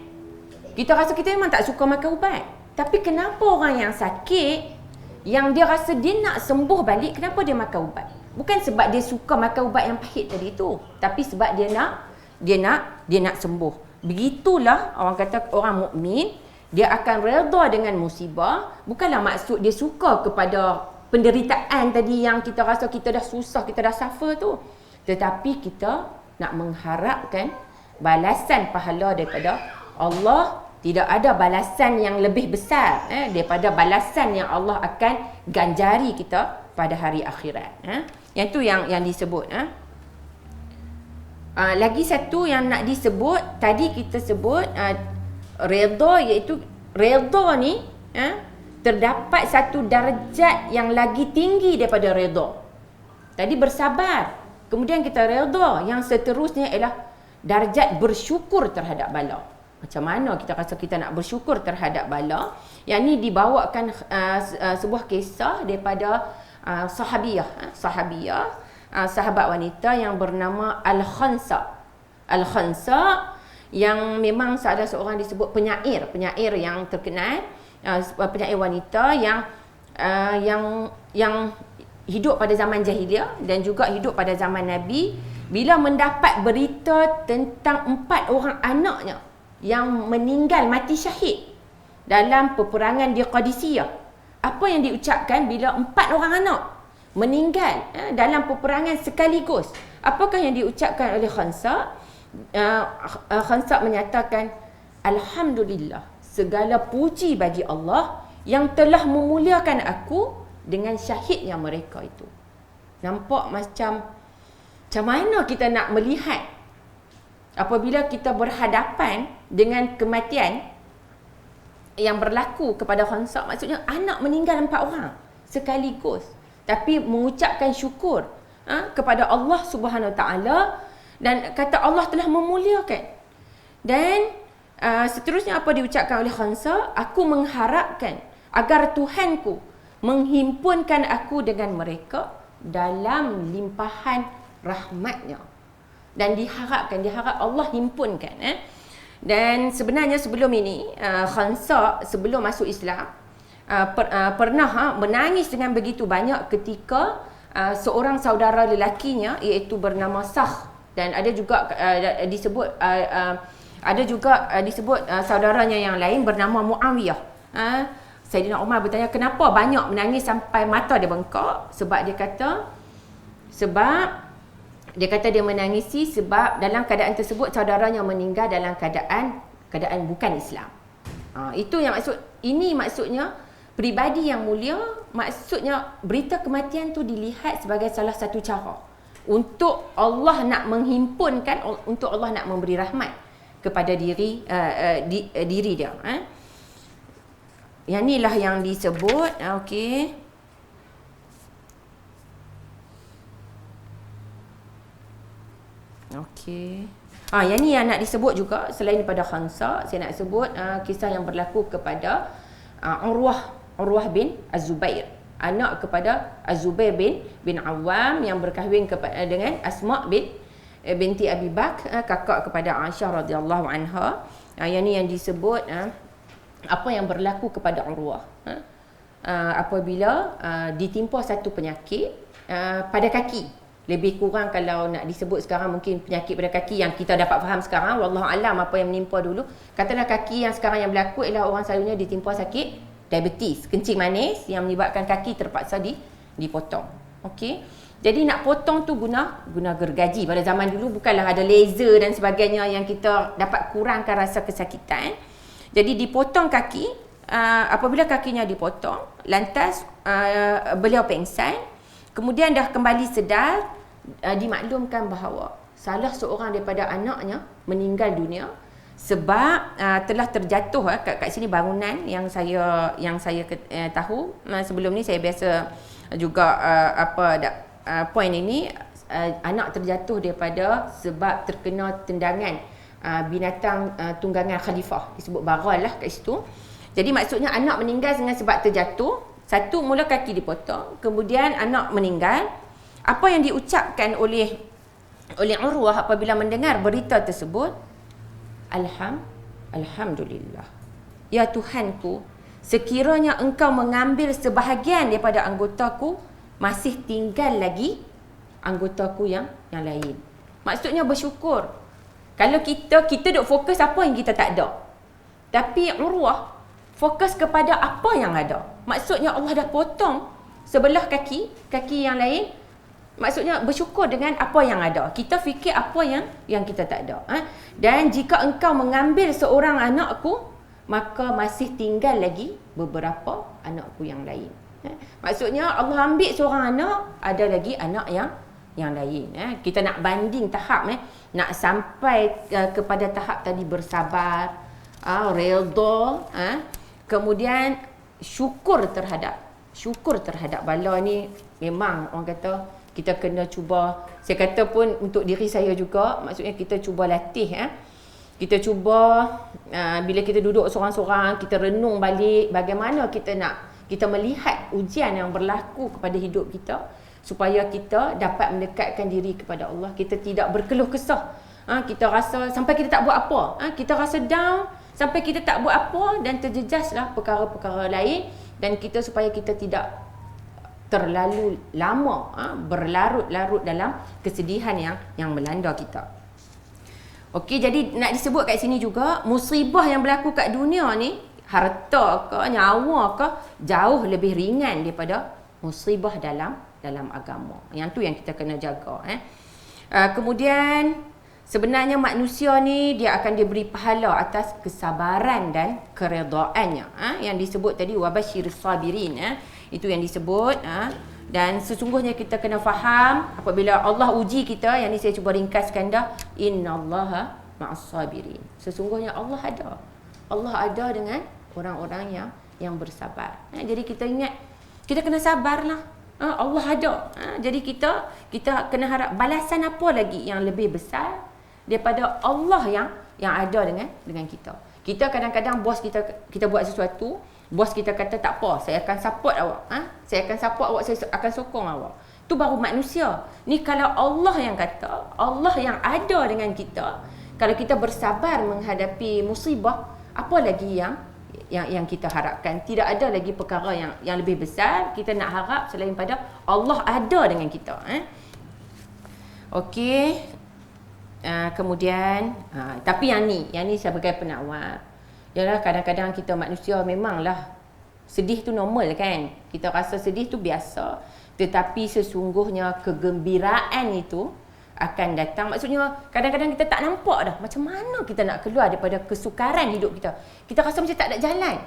Kita rasa kita memang tak suka makan ubat. Tapi kenapa orang yang sakit, yang dia rasa dia nak sembuh balik, kenapa dia makan ubat? Bukan sebab dia suka makan ubat yang pahit tadi tu, tapi sebab dia nak sembuh. Begitulah orang kata orang mukmin, dia akan redha dengan musibah. Bukanlah maksud dia suka kepada penderitaan tadi yang kita rasa kita dah susah, kita dah suffer tu, tetapi kita nak mengharapkan balasan pahala daripada Allah. Tidak ada balasan yang lebih besar daripada balasan yang Allah akan ganjari kita pada hari akhirat. Yang tu yang disebut. Lagi satu yang nak disebut, tadi kita sebut redha, iaitu redha ni terdapat satu darjat yang lagi tinggi daripada redha. Tadi bersabar, kemudian kita redha. Yang seterusnya ialah darjat bersyukur terhadap bala. Macam mana kita rasa kita nak bersyukur terhadap bala? Yang ni dibawakan sebuah kisah daripada sahabat wanita yang bernama Al-Khansa. Al-Khansa yang memang ada seorang disebut penyair yang terkenal, penyair wanita yang hidup pada zaman jahiliah dan juga hidup pada zaman Nabi. Bila mendapat berita tentang 4 orang anaknya yang meninggal mati syahid dalam peperangan di Qadisiyah, apa yang diucapkan bila 4 orang anak meninggal dalam peperangan sekaligus? Apakah yang diucapkan oleh Khansa? Khansa menyatakan, "Alhamdulillah, segala puji bagi Allah yang telah memuliakan aku dengan syahidnya mereka itu. Nampak macam mana kita nak melihat apabila kita berhadapan dengan kematian yang berlaku kepada Khansa. Maksudnya anak meninggal 4 orang sekaligus, tapi mengucapkan syukur kepada Allah Subhanahu Wa Taala dan kata Allah telah memuliakan. Dan seterusnya apa diucapkan oleh Khansa, aku mengharapkan agar Tuhanku menghimpunkan aku dengan mereka dalam limpahan rahmatnya. Dan diharap Allah himpunkan. Dan sebenarnya sebelum ini Khansa sebelum masuk Islam pernah menangis dengan begitu banyak ketika seorang saudara lelakinya iaitu bernama Sakh, dan ada juga disebut saudaranya yang lain bernama Muawiyah. Saidina Umar bertanya kenapa banyak menangis sampai mata dia bengkak. Sebab dia kata dia menangisi sebab dalam keadaan tersebut saudaranya meninggal dalam keadaan bukan Islam. Itu yang maksudnya pribadi yang mulia. Maksudnya berita kematian tu dilihat sebagai salah satu cara untuk Allah nak menghimpunkan, untuk Allah nak memberi rahmat kepada diri dia. Yang inilah yang disebut okey. Yang ni yang nak disebut juga selain daripada Khansa, saya nak sebut kisah yang berlaku kepada Urwah bin Az-Zubair, anak kepada Az-Zubair bin Awam yang berkahwin dengan Asma binti Abi Bakr, kakak kepada Aisyah radhiyallahu anha. Yang ni yang disebut apa yang berlaku kepada Urwah apabila ditimpa satu penyakit pada kaki. Lebih kurang kalau nak disebut sekarang mungkin penyakit pada kaki yang kita dapat faham sekarang, wallahu alam apa yang menimpa dulu. Katalah kaki yang sekarang yang berlaku ialah orang selalunya ditimpa sakit diabetes, kencing manis yang menyebabkan kaki terpaksa dipotong. Okey. Jadi nak potong tu guna gergaji. Pada zaman dulu bukanlah ada laser dan sebagainya yang kita dapat kurangkan rasa kesakitan. Jadi dipotong kaki, apabila kakinya dipotong, lantas beliau pengsan, kemudian dah kembali sedar, dimaklumkan bahawa salah seorang daripada anaknya meninggal dunia sebab telah terjatuh kat sini bangunan yang saya tahu. Sebelum ni saya biasa juga poin ini, anak terjatuh daripada sebab terkena tendangan binatang tunggangan khalifah, disebut baral lah kat situ. Jadi maksudnya anak meninggal dengan sebab terjatuh. Satu, mula kaki dipotong, kemudian anak meninggal. Apa yang diucapkan oleh Urwah apabila mendengar berita tersebut, Alhamdulillah, ya Tuhanku, sekiranya engkau mengambil sebahagian daripada anggotaku, masih tinggal lagi anggotaku yang lain. Maksudnya bersyukur. Kalau kita duk fokus apa yang kita tak ada. Tapi Urwah fokus kepada apa yang ada. Maksudnya Allah dah potong sebelah kaki yang lain. Maksudnya bersyukur dengan apa yang ada. Kita fikir apa yang kita tak ada. Dan jika engkau mengambil seorang anakku, maka masih tinggal lagi beberapa anakku yang lain. Maksudnya Allah ambil seorang anak, ada lagi anak yang lain. Kita nak banding tahap, nak sampai kepada tahap tadi bersabar, redha, kemudian syukur terhadap bala ni. Memang orang kata kita kena cuba. Saya kata pun untuk diri saya juga, maksudnya kita cuba latih. Kita cuba bila kita duduk seorang-seorang, kita renung balik bagaimana kita melihat ujian yang berlaku kepada hidup kita, supaya kita dapat mendekatkan diri kepada Allah. Kita tidak berkeluh kesah. Kita rasa sampai kita tak buat apa. Kita rasa down sampai kita tak buat apa dan terjejaslah perkara-perkara lain, dan supaya kita tidak terlalu lama berlarut-larut dalam kesedihan yang melanda kita. Okey, jadi nak disebut kat sini juga, musibah yang berlaku kat dunia ni, harta ke, nyawa ke, jauh lebih ringan daripada musibah dalam agama. Yang tu yang kita kena jaga. Kemudian sebenarnya manusia ni dia akan diberi pahala atas kesabaran dan keredaannya. Yang disebut tadi wabasyiris sabirin. Itu yang disebut. Dan sesungguhnya kita kena faham apabila Allah uji kita, yang ni saya cuba ringkaskan dah, innallaha ma'as sabirin. Sesungguhnya Allah ada. Allah ada dengan orang-orang yang bersabar. Jadi kita ingat, kita kena sabarlah. Allah ada. Jadi kita kena harap balasan apa lagi yang lebih besar daripada Allah yang ada dengan kita. Kita kadang-kadang bos kita buat sesuatu, bos kita kata tak apa, saya akan support awak. Saya akan support awak, saya akan sokong awak. Tu baru manusia. Ni kalau Allah yang kata, Allah yang ada dengan kita, kalau kita bersabar menghadapi musibah, apa lagi yang kita harapkan? Tidak ada lagi perkara yang lebih besar kita nak harap selain pada Allah ada dengan kita. Okey. Kemudian tapi yang ni sebagai penawar, yalah kadang-kadang kita manusia memanglah sedih tu normal kan. Kita rasa sedih tu biasa. Tetapi sesungguhnya kegembiraan itu akan datang. Maksudnya kadang-kadang kita tak nampak dah macam mana kita nak keluar daripada kesukaran hidup kita. Kita rasa macam tak ada jalan.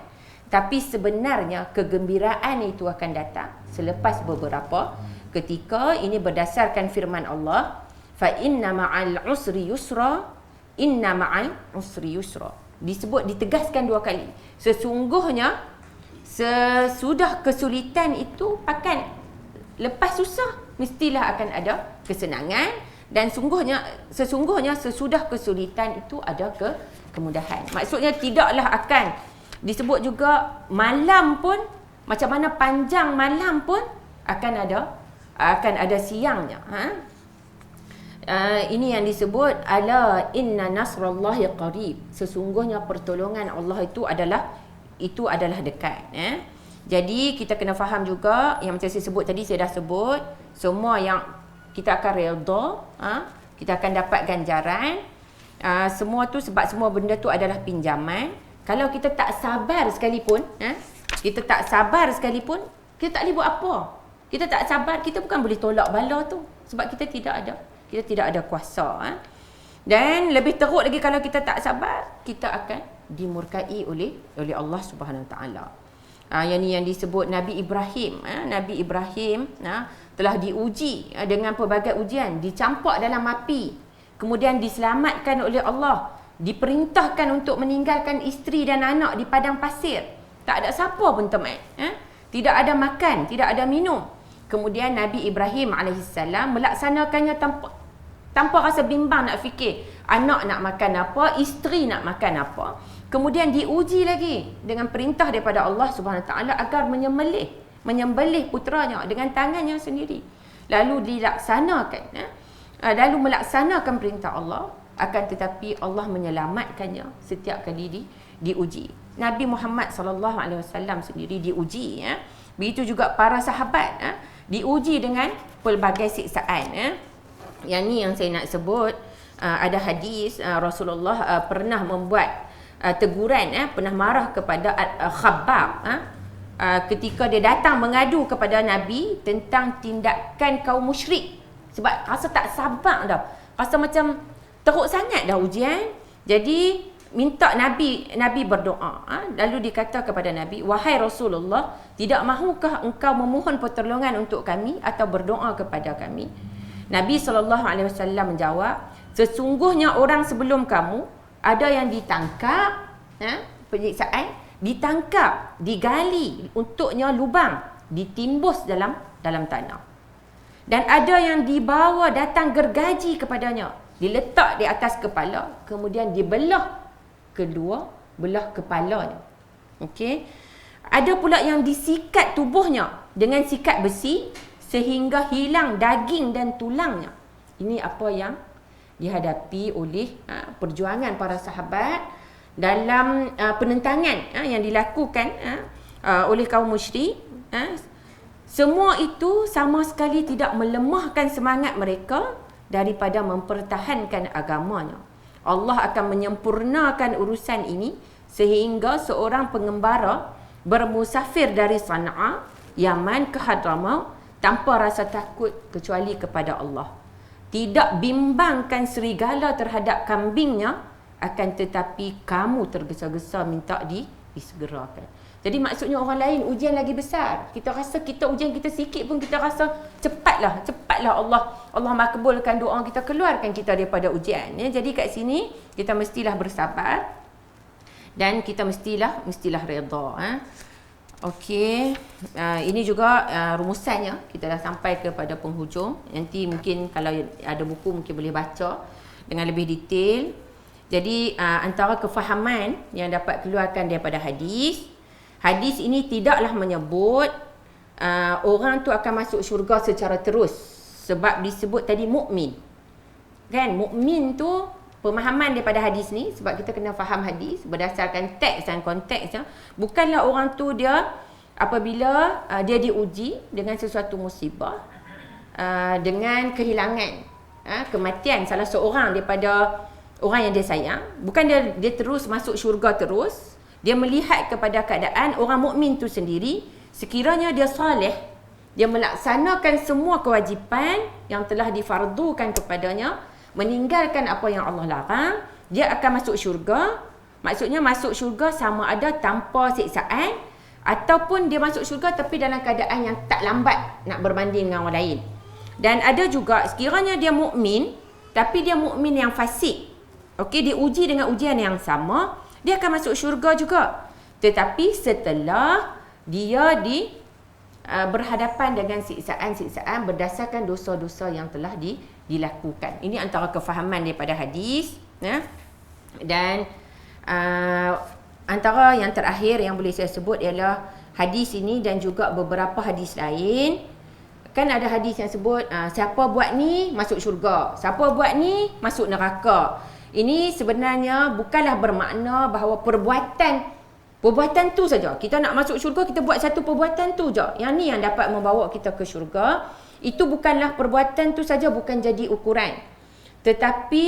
Tapi sebenarnya kegembiraan itu akan datang selepas beberapa ketika. Ini berdasarkan firman Allah, fa inna ma'al usri yusra, inna ma'al usri yusra. Disebut, ditegaskan 2 kali. Sesungguhnya sesudah kesulitan itu akan lepas susah mestilah akan ada kesenangan, dan sesungguhnya sesudah kesulitan itu ada kemudahan. Maksudnya tidaklah akan disebut juga malam pun, macam mana panjang malam pun akan ada siangnya. Ini yang disebut ala inna nasrallahi qarib. Sesungguhnya pertolongan Allah itu adalah dekat. Jadi kita kena faham juga yang macam saya sebut tadi, saya dah sebut, semua yang kita akan redha, kita akan dapat ganjaran. Semua tu sebab semua benda tu adalah pinjaman. Kalau kita tak sabar sekalipun, kita tak boleh buat apa. Kita tak sabar, kita bukan boleh tolak bala tu sebab kita tidak ada kuasa. Dan lebih teruk lagi, kalau kita tak sabar, kita akan dimurkai oleh Allah Subhanahu Wa Taala. Yang disebut Nabi Ibrahim. Nabi Ibrahim telah diuji dengan pelbagai ujian, dicampak dalam api, kemudian diselamatkan oleh Allah, diperintahkan untuk meninggalkan isteri dan anak di padang pasir. Tak ada siapa pun teman. Tidak ada makan, tidak ada minum. Kemudian Nabi Ibrahim AS melaksanakannya tanpa rasa bimbang nak fikir anak nak makan apa, isteri nak makan apa. Kemudian diuji lagi dengan perintah daripada Allah Subhanahu Wa Taala agar menyembelih puteranya dengan tangannya sendiri. Lalu melaksanakan perintah Allah, akan tetapi Allah menyelamatkannya setiap kali diuji. Nabi Muhammad sallallahu alaihi wasallam sendiri diuji. Begitu juga para sahabat diuji dengan pelbagai siksaan. Yang ni yang saya nak sebut. Ada hadis Rasulullah pernah membuat teguran, pernah marah kepada Khabbab ketika dia datang mengadu kepada Nabi tentang tindakan kaum musyrik. Sebab rasa tak sabar dah, rasa macam teruk sangat dah ujian. Jadi minta Nabi berdoa. Lalu dikata kepada Nabi, wahai Rasulullah, tidak mahukah engkau memohon pertolongan untuk kami atau berdoa kepada kami? Nabi SAW menjawab, sesungguhnya orang sebelum kamu ada yang ditangkap, penyiksaan, ditangkap, digali untuknya lubang, ditimbus dalam tanah. Dan ada yang dibawa datang gergaji kepadanya, diletak di atas kepala, kemudian dibelah kedua belah kepalanya. Okey. Ada pula yang disikat tubuhnya dengan sikat besi sehingga hilang daging dan tulangnya. Ini apa yang dihadapi oleh perjuangan para sahabat dalam penentangan yang dilakukan oleh kaum musyrik. Semua itu sama sekali tidak melemahkan semangat mereka daripada mempertahankan agamanya. Allah akan menyempurnakan urusan ini sehingga seorang pengembara bermusafir dari Sana'a, Yaman ke Hadramaut tanpa rasa takut kecuali kepada Allah. tidak bimbangkan serigala terhadap kambingnya, akan tetapi kamu tergesa-gesa minta disegerakan. Jadi maksudnya orang lain ujian lagi besar. Kita rasa kita ujian kita sikit pun kita rasa cepatlah Allah makbulkan doa kita, keluarkan kita daripada ujian. Ya, jadi kat sini kita mestilah bersabar dan kita mestilah redha. Okey. Ini juga rumusannya. Kita dah sampai kepada penghujung. Nanti mungkin kalau ada buku mungkin boleh baca dengan lebih detail. Jadi antara kefahaman yang dapat keluarkan daripada hadis ini tidaklah menyebut orang tu akan masuk syurga secara terus, sebab disebut tadi mukmin. Kan, mukmin tu pemahaman daripada hadis ni, sebab kita kena faham hadis berdasarkan teks dan konteksnya. Bukanlah orang tu dia apabila dia diuji dengan sesuatu musibah, dengan kehilangan, kematian salah seorang daripada orang yang dia sayang, bukan dia terus masuk syurga terus. Dia melihat kepada keadaan orang mukmin tu sendiri, sekiranya dia soleh, dia melaksanakan semua kewajipan yang telah difardukan kepadanya, meninggalkan apa yang Allah larang, dia akan masuk syurga. Maksudnya masuk syurga sama ada tanpa siksaan, ataupun dia masuk syurga tapi dalam keadaan yang tak lambat nak berbanding dengan orang lain. Dan ada juga sekiranya dia mukmin, tapi dia mukmin yang fasik. Okey, diuji dengan ujian yang sama, dia akan masuk syurga juga. Tetapi setelah dia berhadapan dengan siksaan-siksaan berdasarkan dosa-dosa yang telah dilakukan. Ini antara kefahaman daripada hadis. Ya. Dan antara yang terakhir yang boleh saya sebut ialah hadis ini dan juga beberapa hadis lain. Kan ada hadis yang sebut siapa buat ni masuk syurga, siapa buat ni masuk neraka. Ini sebenarnya bukanlah bermakna bahawa perbuatan tu saja. Kita nak masuk syurga, kita buat satu perbuatan tu je. Yang ni yang dapat membawa kita ke syurga. Itu bukanlah perbuatan tu saja, bukan jadi ukuran. Tetapi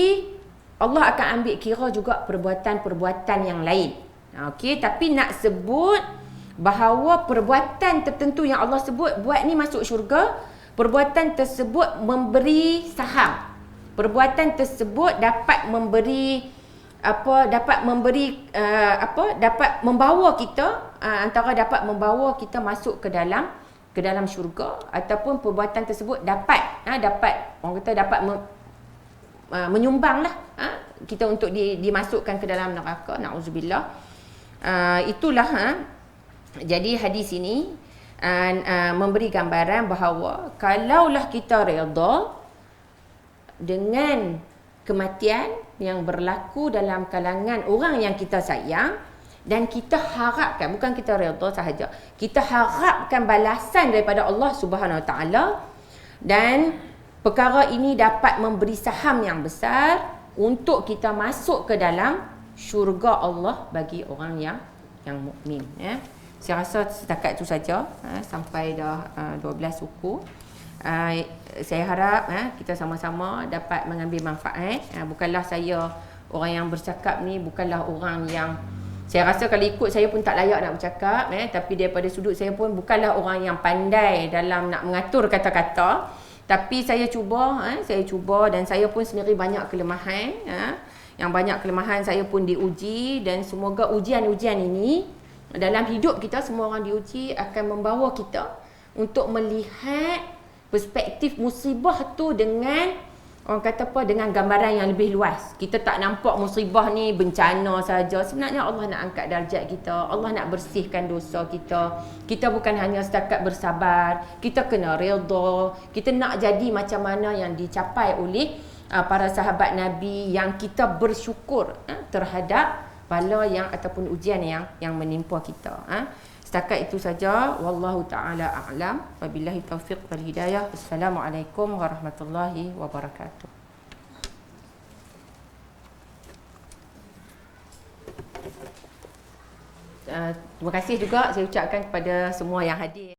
Allah akan ambil kira juga perbuatan-perbuatan yang lain. Okey, tapi nak sebut bahawa perbuatan tertentu yang Allah sebut buat ni masuk syurga, perbuatan tersebut memberi saham. Perbuatan tersebut dapat membawa kita dapat membawa kita masuk ke dalam syurga, ataupun perbuatan tersebut dapat orang kata dapat menyumbanglah kita untuk dimasukkan ke dalam neraka, naudzubillah. Itulah jadi hadis ini memberi gambaran bahawa kalaulah kita redha dengan kematian yang berlaku dalam kalangan orang yang kita sayang, dan kita harapkan, bukan kita redha sahaja, kita harapkan balasan daripada Allah Subhanahu Wa Taala, dan perkara ini dapat memberi saham yang besar untuk kita masuk ke dalam syurga Allah bagi orang yang mukmin. Ya. Saya rasa setakat itu saja, sampai dah 12 suku. Saya harap kita sama-sama dapat mengambil manfaat. Bukanlah saya orang yang bercakap ni, bukanlah orang yang saya rasa kalau ikut saya pun tak layak nak bercakap, tapi daripada sudut saya pun bukanlah orang yang pandai dalam nak mengatur kata-kata. Tapi saya cuba dan saya pun sendiri banyak kelemahan. Yang banyak kelemahan saya pun diuji, dan semoga ujian-ujian ini dalam hidup kita, semua orang diuji, akan membawa kita untuk melihat perspektif musibah tu dengan orang kata apa, dengan gambaran yang lebih luas. Kita tak nampak musibah ni bencana saja. Sebenarnya Allah nak angkat darjat kita, Allah nak bersihkan dosa kita. Kita bukan hanya setakat bersabar, kita kena redha. Kita nak jadi macam mana yang dicapai oleh para sahabat Nabi, yang kita bersyukur terhadap bala yang ataupun ujian yang menimpa kita. Setakat itu saja. Wallahu ta'ala a'lam. Wabillahi taufiq wal hidayah. Assalamualaikum warahmatullahi wabarakatuh. Terima kasih juga saya ucapkan kepada semua yang hadir.